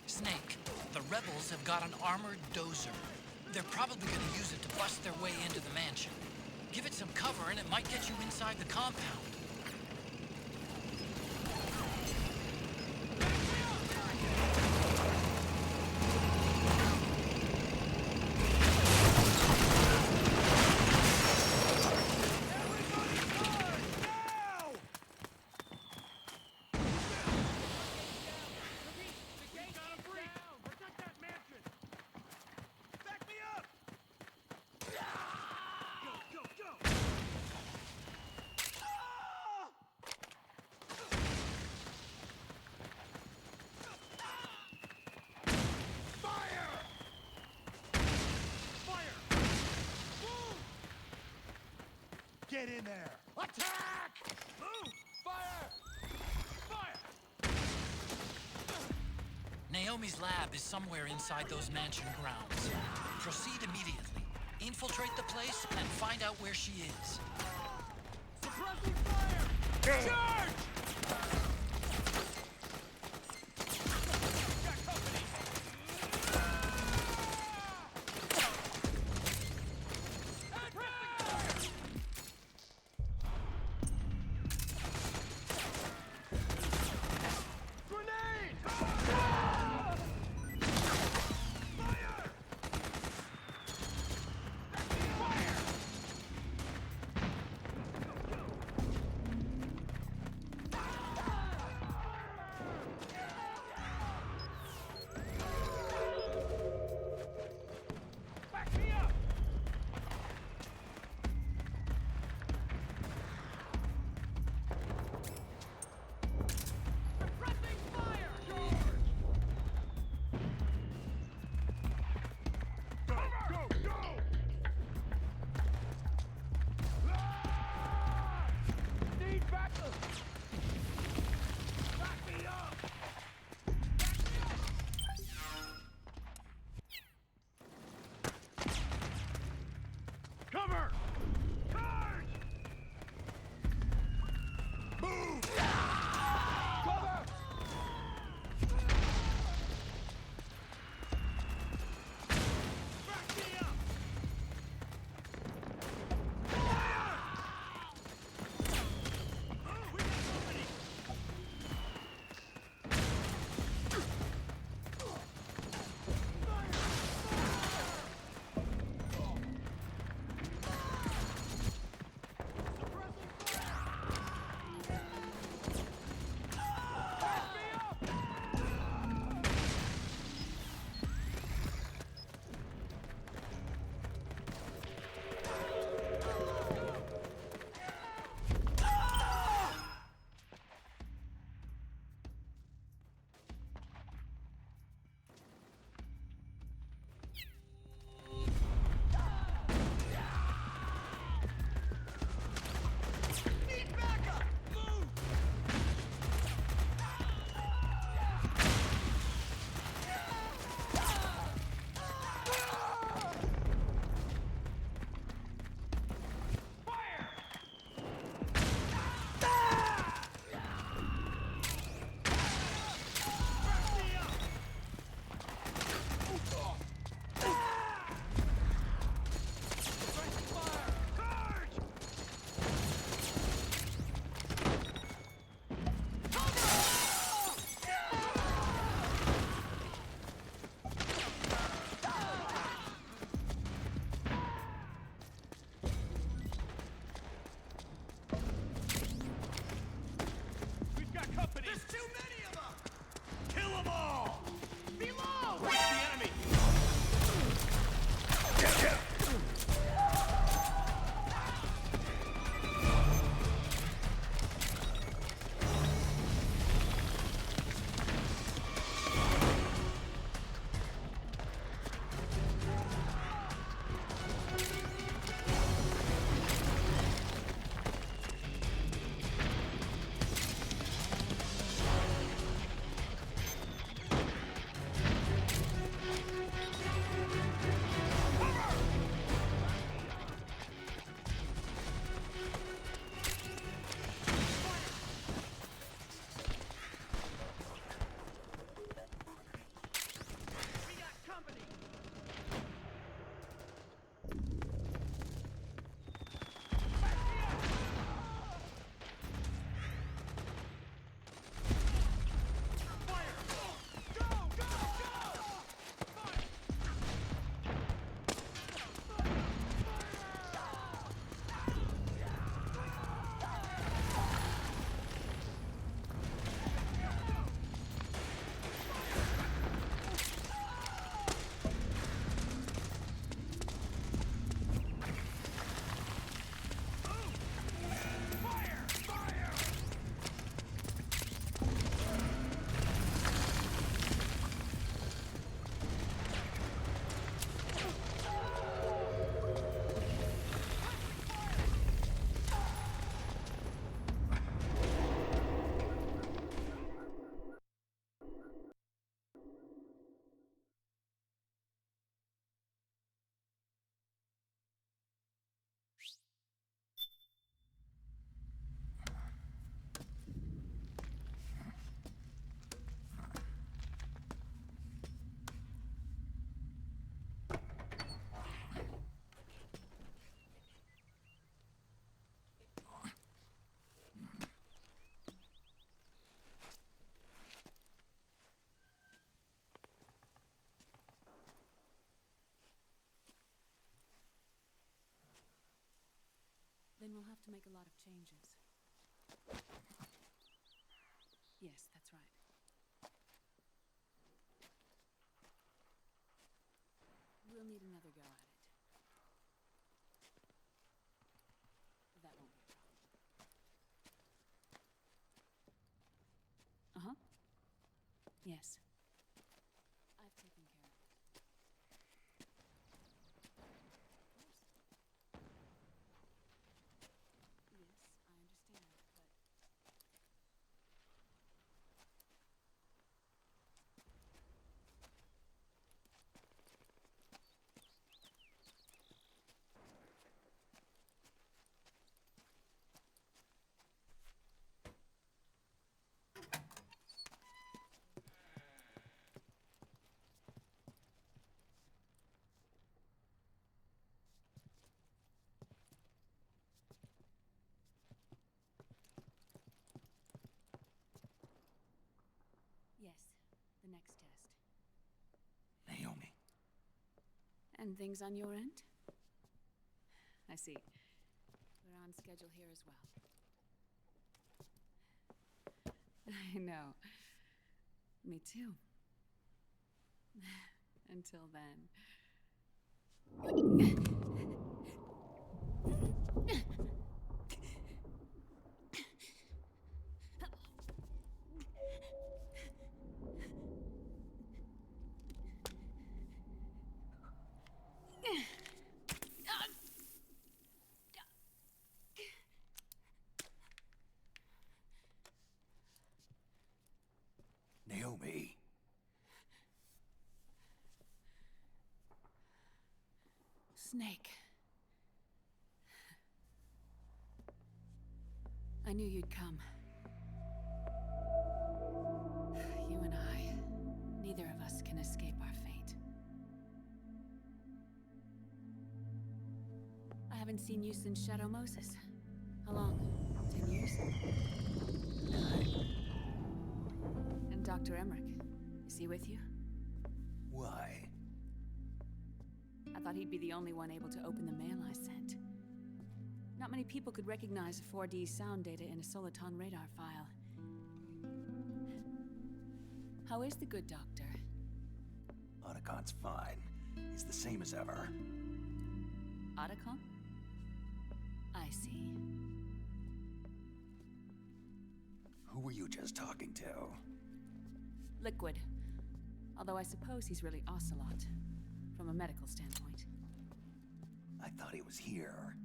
Snake, the rebels have got an armored dozer. They're probably going to use it to bust their way into the mansion. Give it some cover and it might get you inside the compound. Get in there! Attack! Move! Fire! Fire! Naomi's lab is somewhere inside those mansion grounds. Proceed immediately. Infiltrate the place and find out where she is. Suppressing fire! Charge! Got company! Grenade! Fire! Fire! Then we'll have to make a lot of changes. Yes, that's right. We'll need another go at it. That won't be a problem. Uh-huh. Yes. I've taken care of it. Yes, I understand, but... Yes, the next test. Naomi. And things on your end? I see. We're on schedule here as well. I know. Me too. Until then. Naomi. Snake. I knew you'd come. You and I, neither of us can escape our fate. I haven't seen you since Shadow Moses. How long? 10 years? 9. And Dr. Emmerich, is he with you? Why? I thought he'd be the only one able to open the mail I sent. Not many people could recognize 4D sound data in a Soliton radar file. How is the good doctor? Otacon's fine. He's the same as ever. Otacon? I see. Who were you just talking to? Liquid. Although I suppose he's really Ocelot, from a medical standpoint. I thought he was here.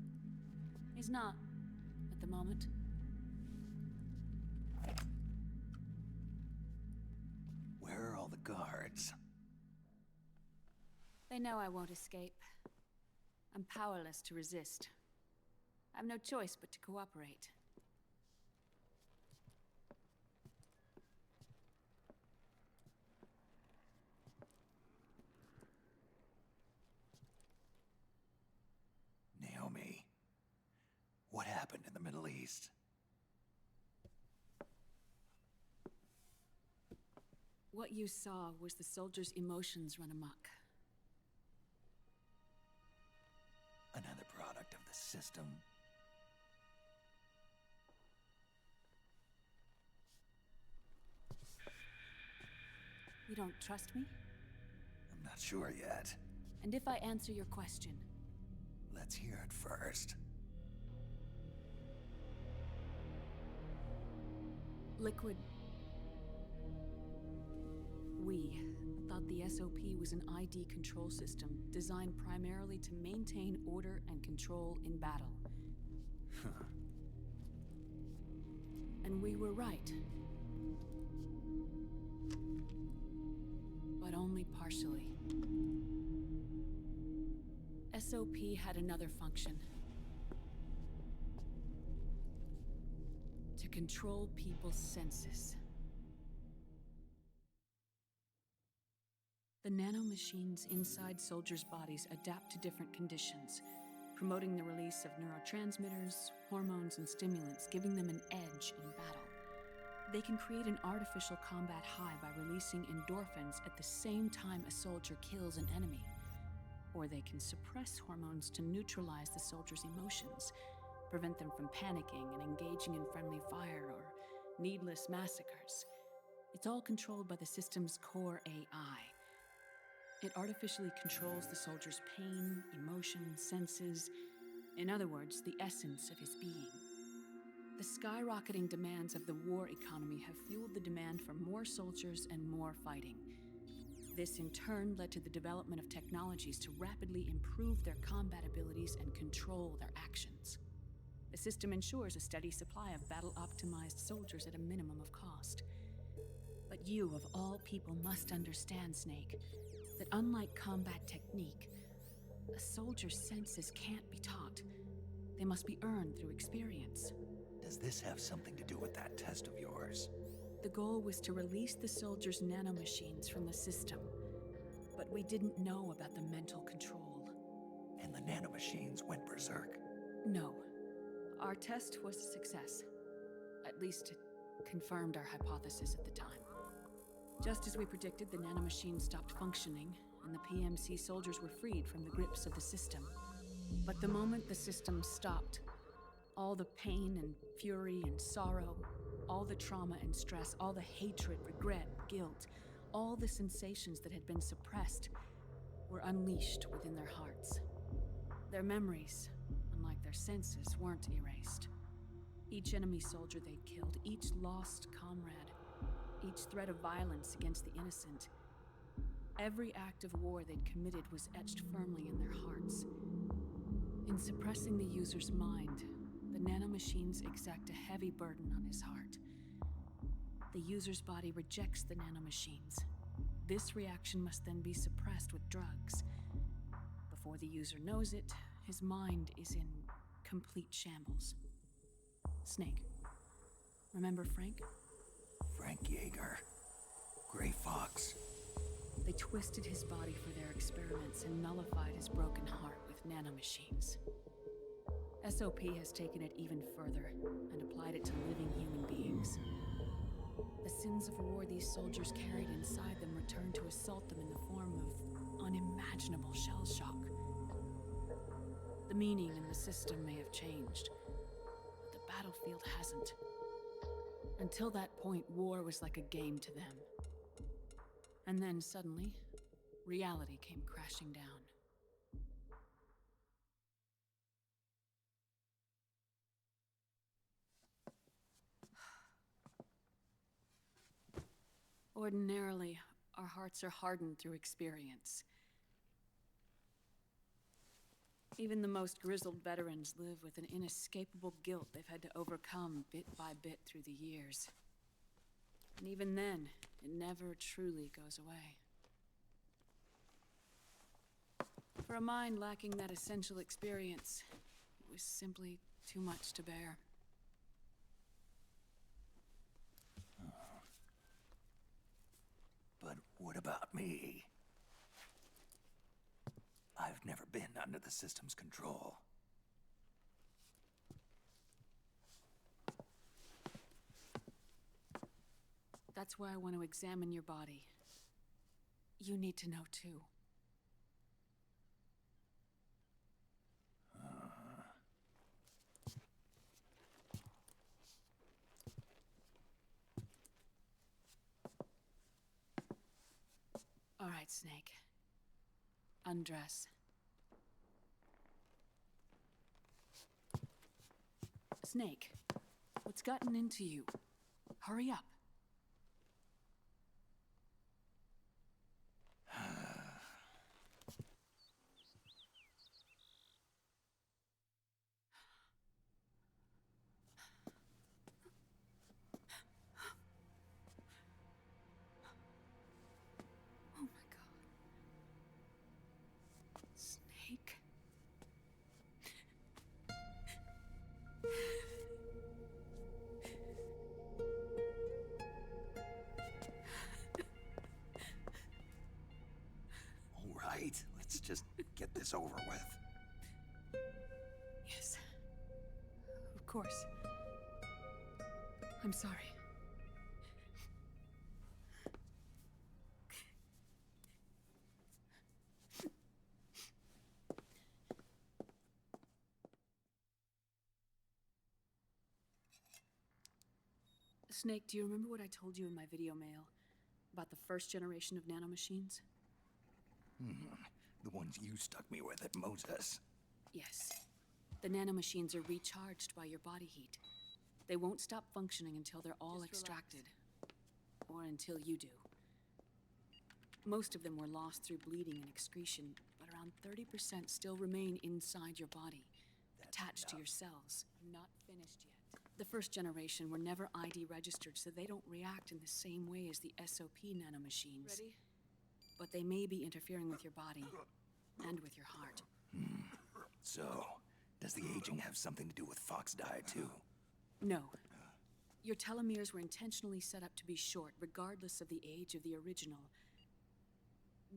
He's not, at the moment. Where are all the guards? They know I won't escape. I'm powerless to resist. I have no choice but to cooperate. Naomi, what happened in the Middle East? What you saw was the soldiers' emotions run amok. Another product of the system. You don't trust me? I'm not sure yet. And if I answer your question? Let's hear it first. Liquid. We thought the SOP was an ID control system designed primarily to maintain order and control in battle. And we were right. But only partially. SOP had another function. To control people's senses. The nanomachines inside soldiers' bodies adapt to different conditions, promoting the release of neurotransmitters, hormones, and stimulants, giving them an edge in battle. They can create an artificial combat high by releasing endorphins at the same time a soldier kills an enemy. Or they can suppress hormones to neutralize the soldier's emotions, prevent them from panicking and engaging in friendly fire or needless massacres. It's all controlled by the system's core AI. It artificially controls the soldier's pain, emotion, senses. In other words, the essence of his being. The skyrocketing demands of the war economy have fueled the demand for more soldiers and more fighting. This in turn led to the development of technologies to rapidly improve their combat abilities and control their actions. The system ensures a steady supply of battle-optimized soldiers at a minimum of cost. But you, of all people, must understand, Snake, that unlike combat technique, a soldier's senses can't be taught. They must be earned through experience. Does this have something to do with that test of yours? The goal was to release the soldiers' nanomachines from the system, but we didn't know about the mental control. And the nanomachines went berserk? No. Our test was a success. At least it confirmed our hypothesis at the time. Just as we predicted, the nanomachines stopped functioning, and the PMC soldiers were freed from the grips of the system. But the moment the system stopped, all the pain and fury and sorrow, all the trauma and stress, all the hatred, regret, guilt, all the sensations that had been suppressed were unleashed within their hearts. Their memories, unlike their senses, weren't erased. Each enemy soldier they'd killed, each lost comrade, each threat of violence against the innocent, every act of war they'd committed was etched firmly in their hearts. In suppressing the user's mind, the nanomachines exact a heavy burden on his heart. The user's body rejects the nanomachines. This reaction must then be suppressed with drugs. Before the user knows it, his mind is in complete shambles. Snake, remember Frank? Frank Yeager. Gray Fox. They twisted his body for their experiments and nullified his broken heart with nanomachines. SOP has taken it even further and applied it to living human beings. The sins of war these soldiers carried inside them returned to assault them in the form of unimaginable shell shock. The meaning in the system may have changed, but the battlefield hasn't. Until that point, war was like a game to them. And then suddenly, reality came crashing down. Ordinarily, our hearts are hardened through experience. Even the most grizzled veterans live with an inescapable guilt they've had to overcome bit by bit through the years. And even then, it never truly goes away. For a mind lacking that essential experience, it was simply too much to bear. But what about me? I've never been under the system's control. That's why I want to examine your body. You need to know too. All right, Snake. Undress. Snake, what's gotten into you? Hurry up. Oh my God. Snake. All right, let's just get this over with. Yes. Of course. I'm sorry. Snake, do you remember what I told you in my video mail about the first generation of nanomachines? The ones you stuck me with at Moses. Yes. The nanomachines are recharged by your body heat. They won't stop functioning until they're all extracted. Or until you do. Most of them were lost through bleeding and excretion, but around 30% still remain inside your body, attached to your cells. Not finished yet. The first generation were never ID registered, so they don't react in the same way as the SOP nanomachines. Ready? But they may be interfering with your body, and with your heart. So, does the aging have something to do with Fox die too? No. Your telomeres were intentionally set up to be short, regardless of the age of the original.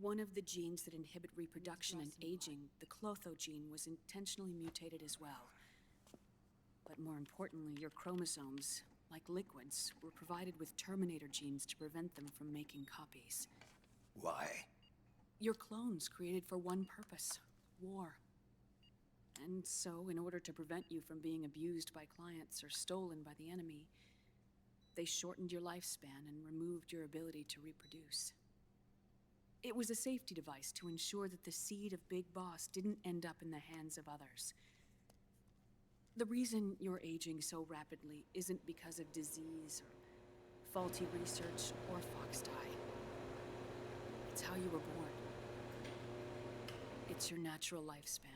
One of the genes that inhibit reproduction and aging, the Clotho gene, was intentionally mutated as well. But more importantly, your chromosomes, like liquids, were provided with terminator genes to prevent them from making copies. Why? Your clones created for one purpose: war. And so, in order to prevent you from being abused by clients or stolen by the enemy, they shortened your lifespan and removed your ability to reproduce. It was a safety device to ensure that the seed of Big Boss didn't end up in the hands of others. The reason you're aging so rapidly isn't because of disease or faulty research or fox dye. It's how you were born. It's your natural lifespan.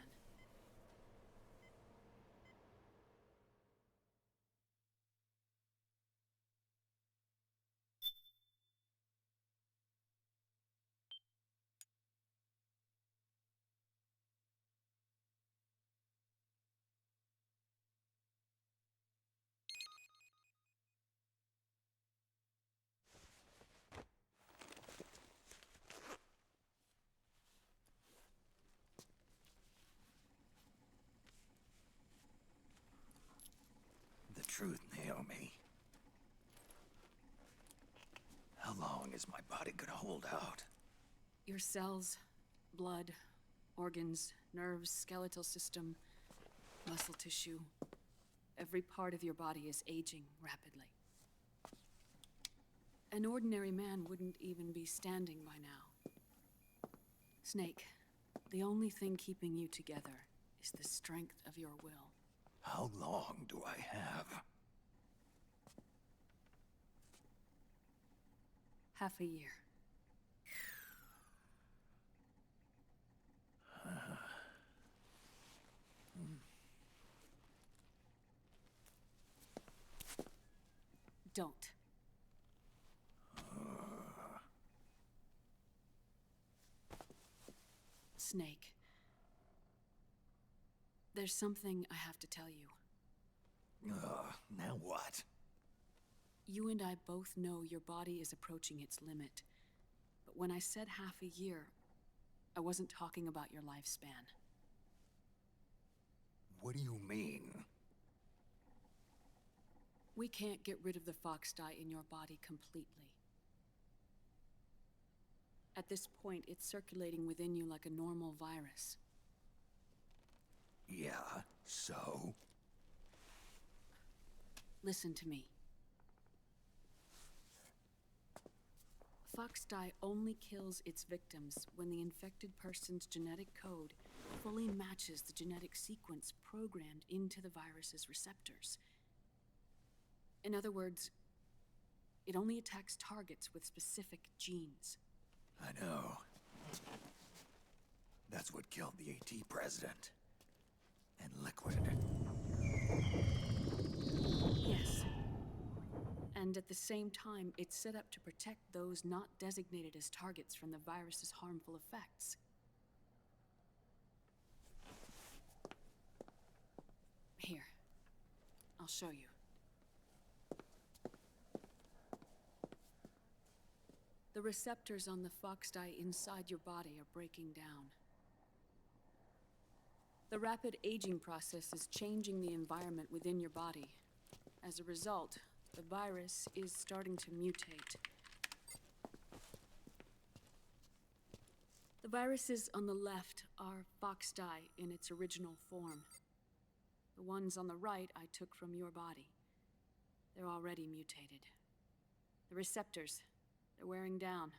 The truth, Naomi. How long is my body gonna hold out? Your cells, blood, organs, nerves, skeletal system, muscle tissue. Every part of your body is aging rapidly. An ordinary man wouldn't even be standing by now. Snake, the only thing keeping you together is the strength of your will. How long do I have? Half a year. Don't. Snake. There's something I have to tell you. Now what? You and I both know your body is approaching its limit. But when I said half a year, I wasn't talking about your lifespan. What do you mean? We can't get rid of the fox dye in your body completely. At this point, it's circulating within you like a normal virus. Yeah, so? Listen to me. Fox dye only kills its victims when the infected person's genetic code fully matches the genetic sequence programmed into the virus's receptors. In other words, it only attacks targets with specific genes. I know. That's what killed the AT president. And Liquid. Yes. And at the same time, it's set up to protect those not designated as targets from the virus's harmful effects. Here. I'll show you. The receptors on the fox dye inside your body are breaking down. The rapid aging process is changing the environment within your body. As a result, the virus is starting to mutate. The viruses on the left are fox dye in its original form. The ones on the right I took from your body. They're already mutated. The receptors. They're wearing down.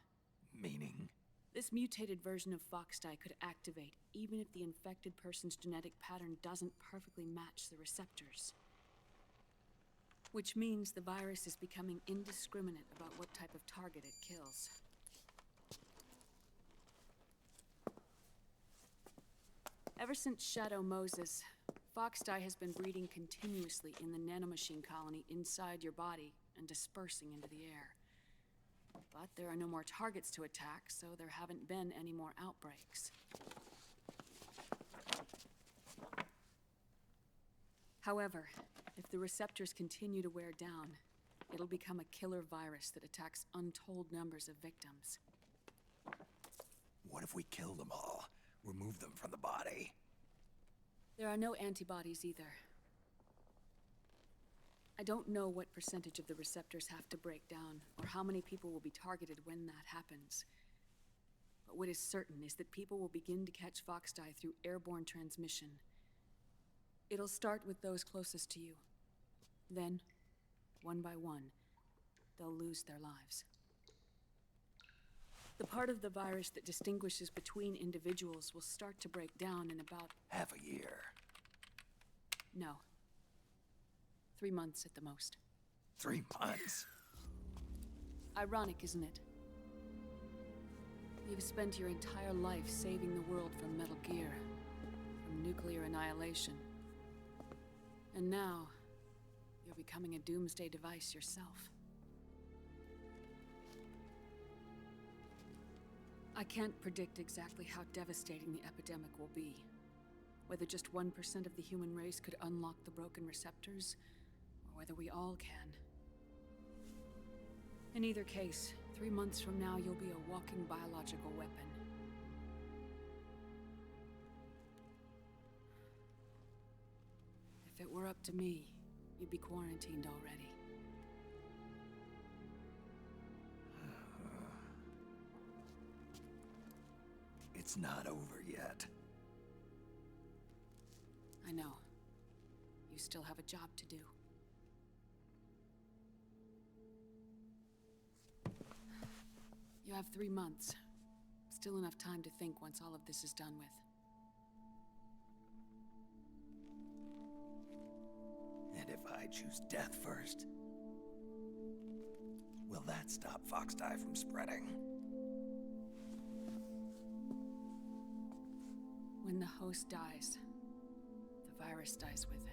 Meaning? This mutated version of Foxdie could activate even if the infected person's genetic pattern doesn't perfectly match the receptors. Which means the virus is becoming indiscriminate about what type of target it kills. Ever since Shadow Moses, Foxdie has been breeding continuously in the nanomachine colony inside your body and dispersing into the air. But there are no more targets to attack, so there haven't been any more outbreaks. However, if the receptors continue to wear down, it'll become a killer virus that attacks untold numbers of victims. What if we kill them all? Remove them from the body? There are no antibodies either. I don't know what percentage of the receptors have to break down, or how many people will be targeted when that happens. But what is certain is that people will begin to catch Foxdie through airborne transmission. It'll start with those closest to you. Then, one by one, they'll lose their lives. The part of the virus that distinguishes between individuals will start to break down in about... half a year. No. 3 months at the most. 3 months? Ironic, isn't it? You've spent your entire life saving the world from Metal Gear, from nuclear annihilation. And now, you're becoming a doomsday device yourself. I can't predict exactly how devastating the epidemic will be. Whether just 1% of the human race could unlock the broken receptors, or whether we all can. In either case, 3 months from now, you'll be a walking biological weapon. If it were up to me, you'd be quarantined already. It's not over yet. I know. You still have a job to do. You have 3 months. Still enough time to think once all of this is done with. And if I choose death first? Will that stop Foxdie from spreading? When the host dies, the virus dies with it.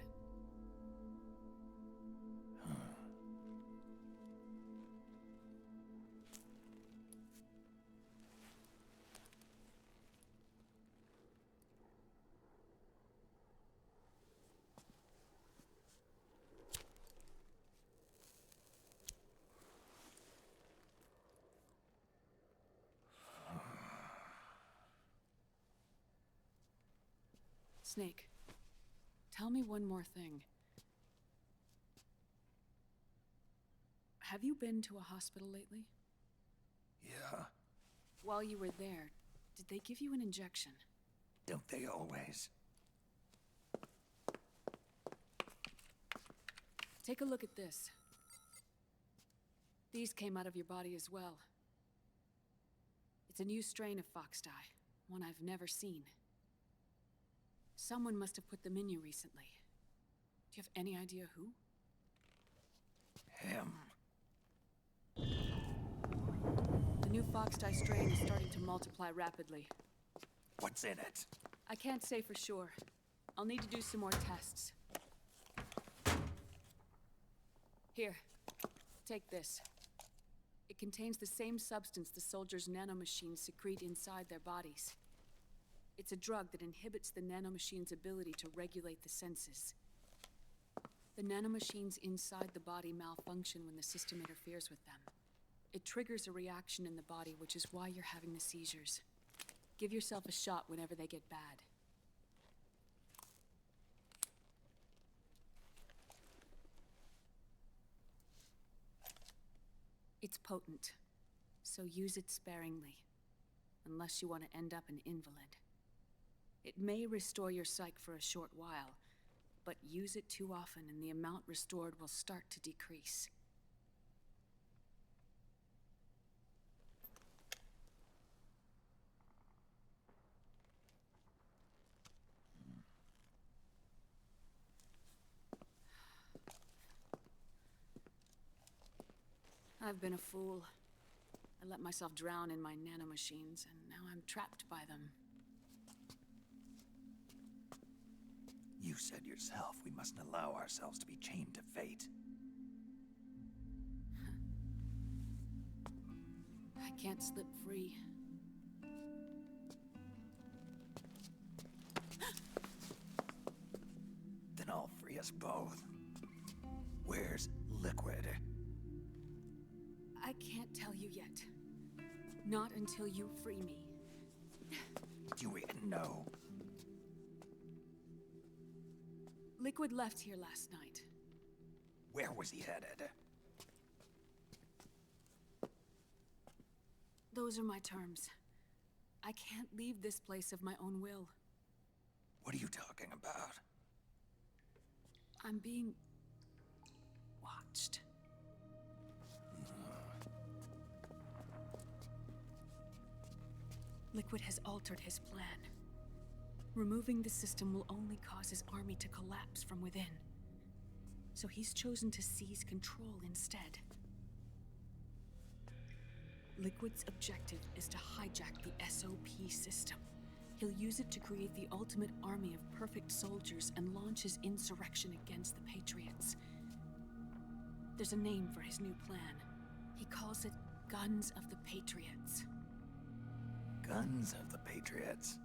Snake, tell me one more thing. Have you been to a hospital lately? Yeah. While you were there, did they give you an injection? Don't they always? Take a look at this. These came out of your body as well. It's a new strain of Foxdie, one I've never seen. Someone must have put them in you recently. Do you have any idea who? Him. The new Foxdie strain is starting to multiply rapidly. What's in it? I can't say for sure. I'll need to do some more tests. Here, take this. It contains the same substance the soldiers' nanomachines secrete inside their bodies. It's a drug that inhibits the nanomachine's ability to regulate the senses. The nanomachines inside the body malfunction when the system interferes with them. It triggers a reaction in the body, which is why you're having the seizures. Give yourself a shot whenever they get bad. It's potent, so use it sparingly, unless you want to end up an invalid. It may restore your psyche for a short while, but use it too often and the amount restored will start to decrease. I've been a fool. I let myself drown in my nanomachines, and now I'm trapped by them. You said yourself we mustn't allow ourselves to be chained to fate. I can't slip free. Then I'll free us both. Where's Liquid? I can't tell you yet. Not until you free me. Do you even know? Liquid left here last night. Where was he headed? Those are my terms. I can't leave this place of my own will. What are you talking about? I'm being watched. Liquid has altered his plan. Removing the system will only cause his army to collapse from within. So he's chosen to seize control instead. Liquid's objective is to hijack the SOP system. He'll use it to create the ultimate army of perfect soldiers and launch his insurrection against the Patriots. There's a name for his new plan. He calls it Guns of the Patriots. Guns of the Patriots?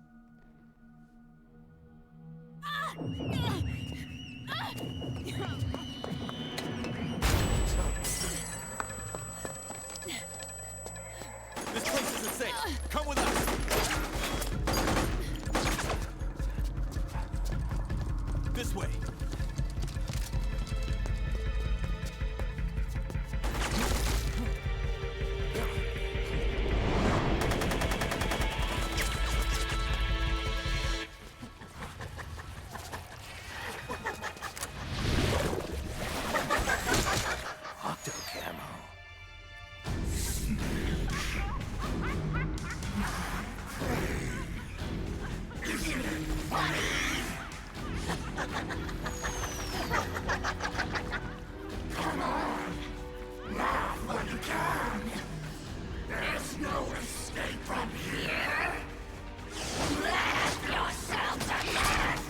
This place isn't safe. Come with us. This way. Come on! Laugh when you can! There's no escape from here! Laugh yourself to death!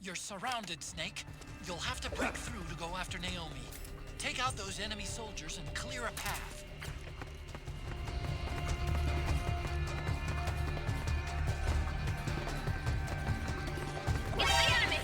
You're surrounded, Snake. You'll have to break through to go after Naomi. Take out those enemy soldiers and clear a path. It's the enemy!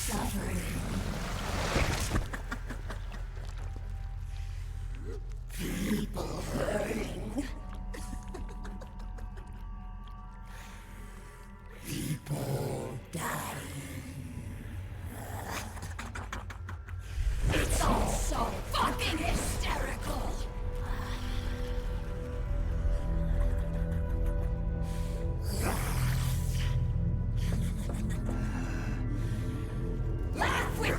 suffering. People hurting. People dying. It's all so fucking hysterical. Laugh with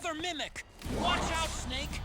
another mimic! Watch out, Snake!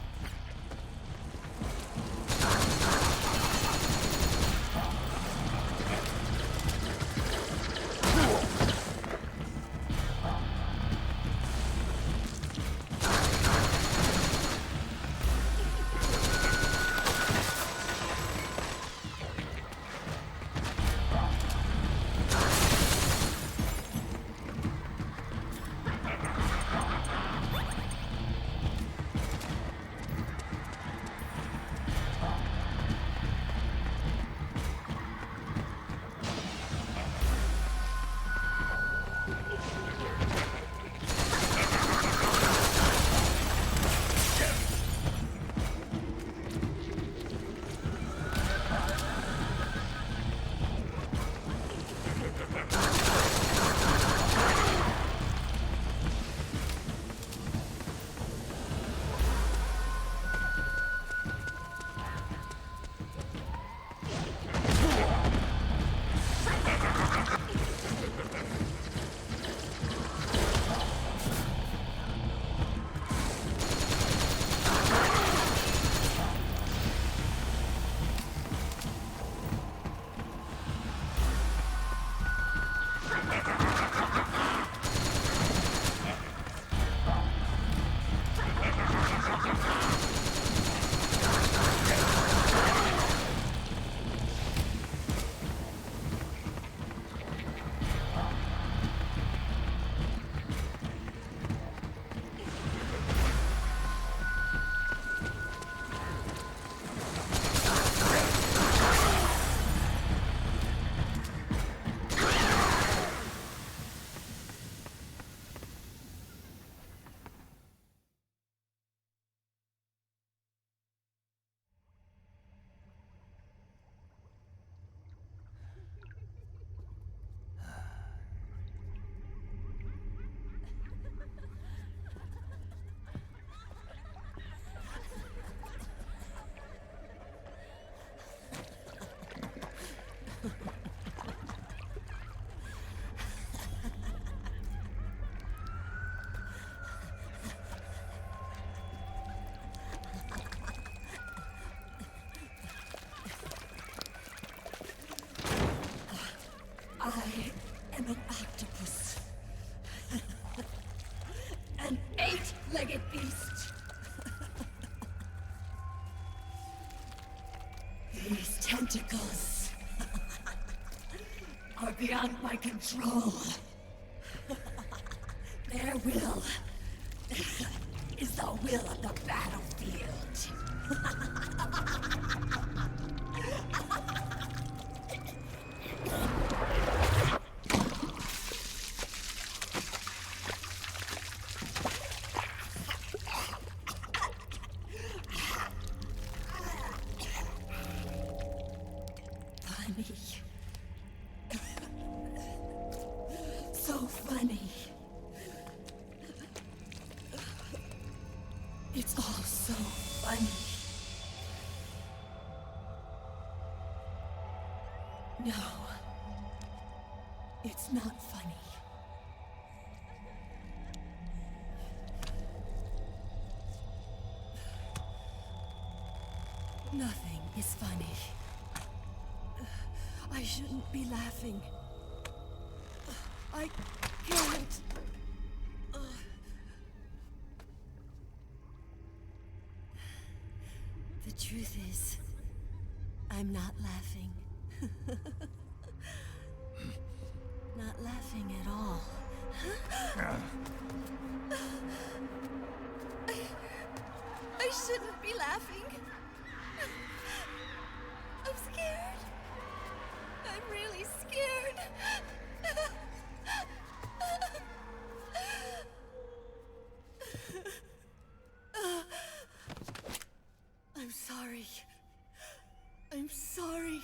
I am an octopus. An 8-legged beast. These tentacles are beyond my control. Their will is the will of the battlefield. Funny. So funny. It's all so funny. No. It's not funny. Nothing is funny. I shouldn't be laughing. I can't. The truth is, I'm not laughing. Not laughing at all. I shouldn't be laughing. I'm scared. I'm really scared. I'm sorry. I'm sorry.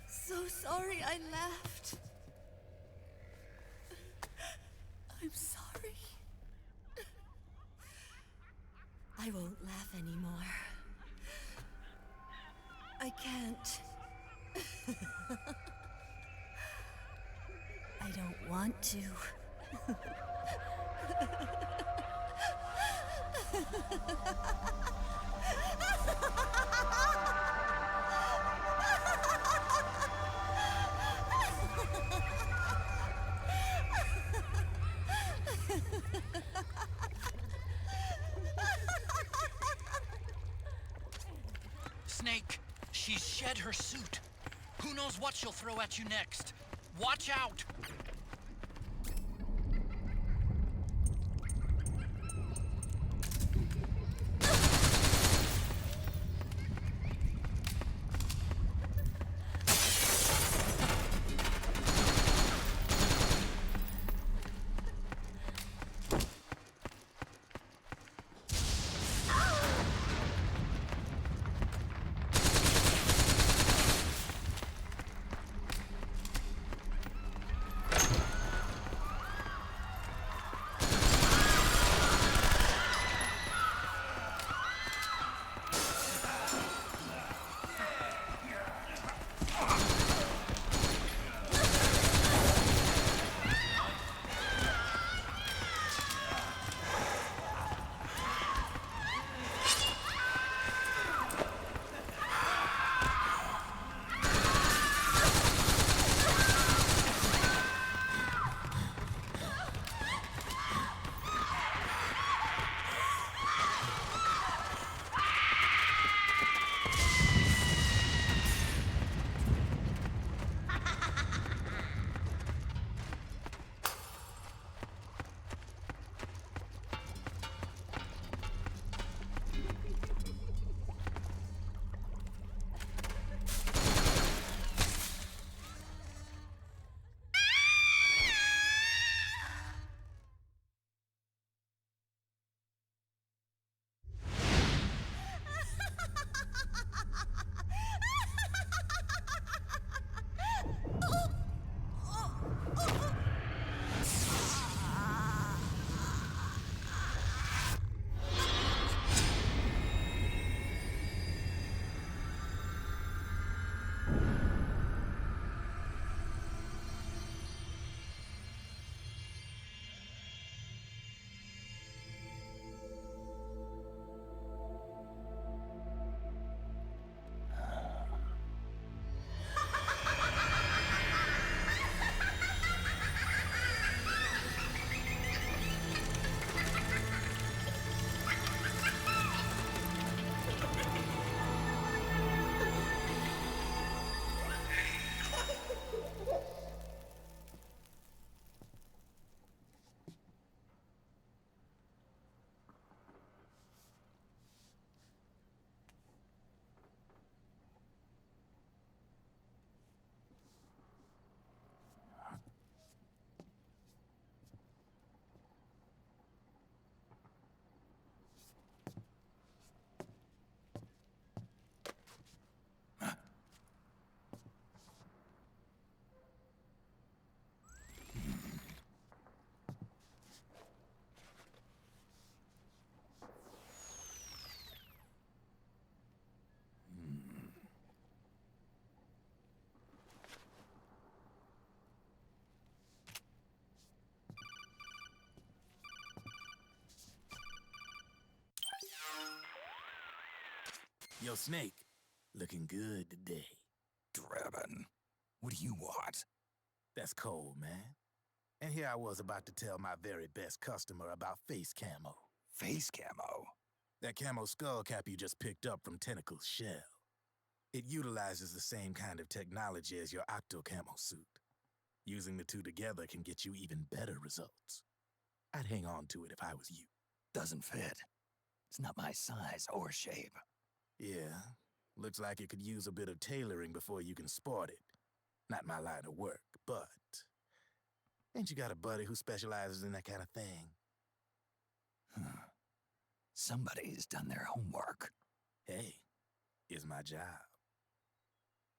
So sorry I laughed. I'm sorry. I won't laugh anymore. I can't. I don't want to. Snake, she's shed her suit. Who knows what she'll throw at you next? Watch out! Yo, Snake, looking good today. Drebin, what do you want? That's cold, man. And here I was about to tell my very best customer about face camo. Face camo? That camo skull cap you just picked up from Tentacle's shell. It utilizes the same kind of technology as your octo camo suit. Using the two together can get you even better results. I'd hang on to it if I was you. Doesn't fit. It's not my size or shape. Yeah, looks like it could use a bit of tailoring before you can sport it. Not my line of work, but... Ain't you got a buddy who specializes in that kind of thing? Somebody's done their homework. Hey, it's my job.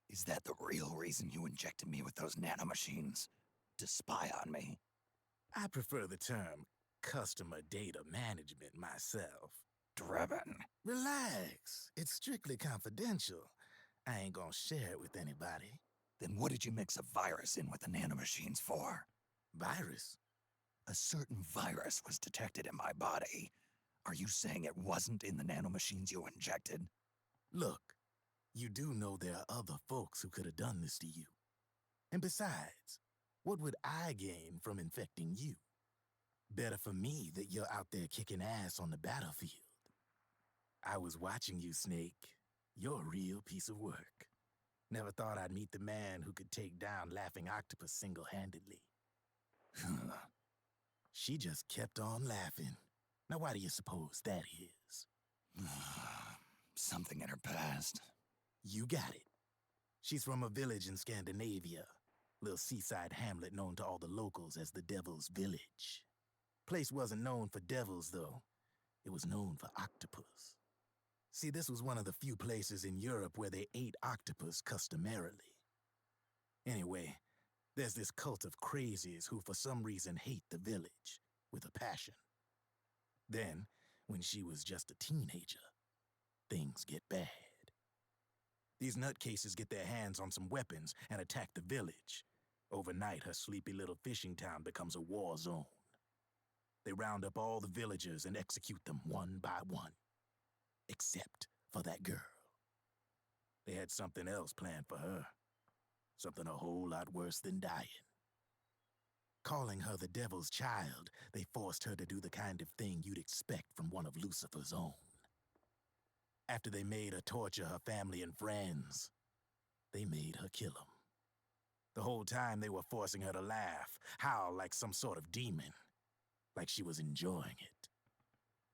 Is that the real reason you injected me with those nanomachines? To spy on me? I prefer the term customer data management myself. Drebin. Relax. It's strictly confidential. I ain't gonna share it with anybody. Then what did you mix a virus in with the nanomachines for? Virus? A certain virus was detected in my body. Are you saying it wasn't in the nanomachines you injected? Look, you do know there are other folks who could have done this to you. And besides, what would I gain from infecting you? Better for me that you're out there kicking ass on the battlefield. I was watching you, Snake. You're a real piece of work. Never thought I'd meet the man who could take down Laughing Octopus single-handedly. She just kept on laughing. Now why do you suppose that is? Something in her past. You got it. She's from a village in Scandinavia. Little seaside hamlet known to all the locals as the Devil's Village. Place wasn't known for devils, though. It was known for octopus. See, this was one of the few places in Europe where they ate octopus customarily. Anyway, there's this cult of crazies who for some reason hate the village with a passion. Then, when she was just a teenager, things get bad. These nutcases get their hands on some weapons and attack the village. Overnight, her sleepy little fishing town becomes a war zone. They round up all the villagers and execute them one by one. Except for that girl. They had something else planned for her. Something a whole lot worse than dying. Calling her the Devil's Child, they forced her to do the kind of thing you'd expect from one of Lucifer's own. After they made her torture her family and friends, they made her kill them. The whole time they were forcing her to laugh, howl like some sort of demon. Like she was enjoying it.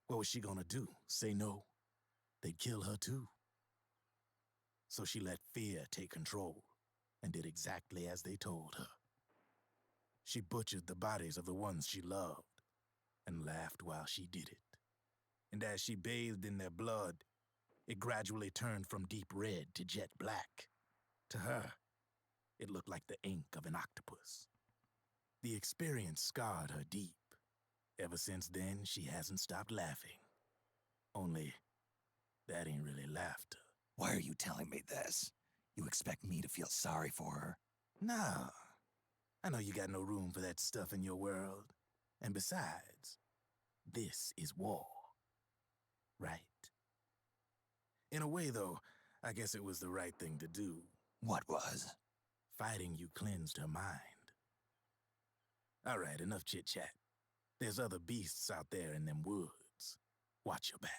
What was she gonna do? Say no? They'd kill her too. So she let fear take control and did exactly as they told her. She butchered the bodies of the ones she loved and laughed while she did it. And as she bathed in their blood, it gradually turned from deep red to jet black. To her, it looked like the ink of an octopus. The experience scarred her deep. Ever since then, she hasn't stopped laughing. Only, that ain't really laughter. Why are you telling me this? You expect me to feel sorry for her? Nah. I know you got no room for that stuff in your world. And besides, this is war. Right? In a way, though, I guess it was the right thing to do. What was? Fighting you cleansed her mind. All right, enough chit-chat. There's other beasts out there in them woods. Watch your back.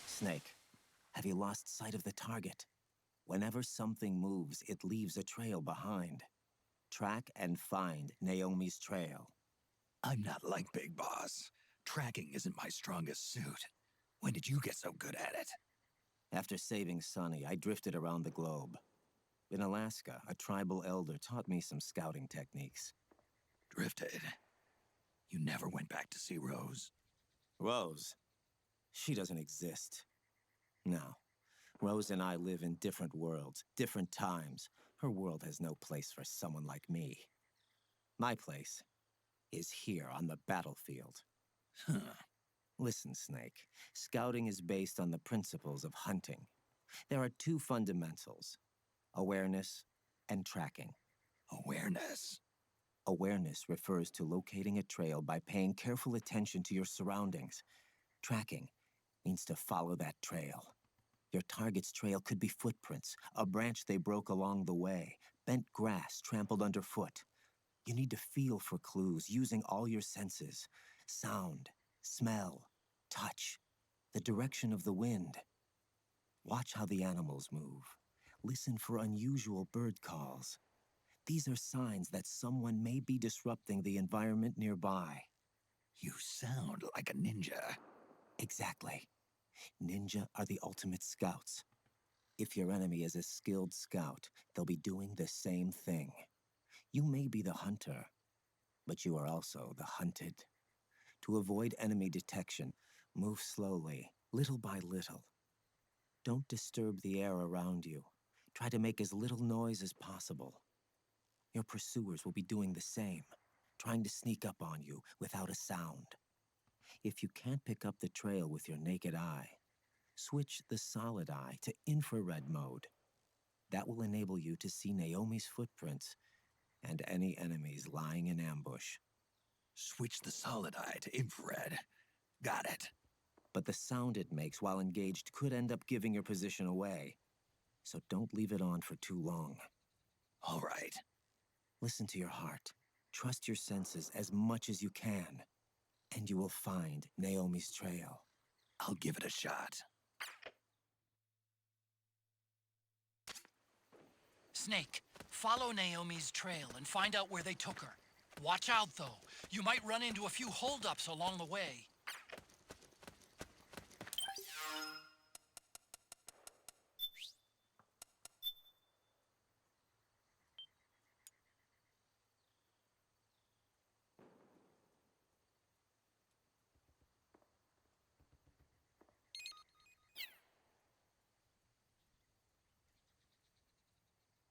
Snake, have you lost sight of the target? Whenever something moves, it leaves a trail behind. Track and find Naomi's trail. I'm not like Big Boss. Tracking isn't my strongest suit. When did you get so good at it? After saving Sonny, I drifted around the globe. In Alaska, a tribal elder taught me some scouting techniques. Drifted? You never went back to see Rose? Rose? She doesn't exist. No. Rose and I live in different worlds, different times. Her world has no place for someone like me. My place is here on the battlefield. Huh. Listen, Snake. Scouting is based on the principles of hunting. There are two fundamentals: awareness and tracking. Awareness? Awareness refers to locating a trail by paying careful attention to your surroundings. Tracking means to follow that trail. Your target's trail could be footprints, a branch they broke along the way, bent grass trampled underfoot. You need to feel for clues using all your senses: sound, smell, touch, the direction of the wind. Watch how the animals move. Listen for unusual bird calls. These are signs that someone may be disrupting the environment nearby. You sound like a ninja. Exactly. Ninja are the ultimate scouts. If your enemy is a skilled scout, they'll be doing the same thing. You may be the hunter, but you are also the hunted. To avoid enemy detection, move slowly, little by little. Don't disturb the air around you. Try to make as little noise as possible. Your pursuers will be doing the same, trying to sneak up on you without a sound. If you can't pick up the trail with your naked eye, switch the solid eye to infrared mode. That will enable you to see Naomi's footprints and any enemies lying in ambush. Switch the solid eye to infrared. Got it. But the sound it makes while engaged could end up giving your position away. So don't leave it on for too long. All right. Listen to your heart. Trust your senses as much as you can. And you will find Naomi's trail. I'll give it a shot. Snake, follow Naomi's trail and find out where they took her. Watch out, though. You might run into a few holdups along the way.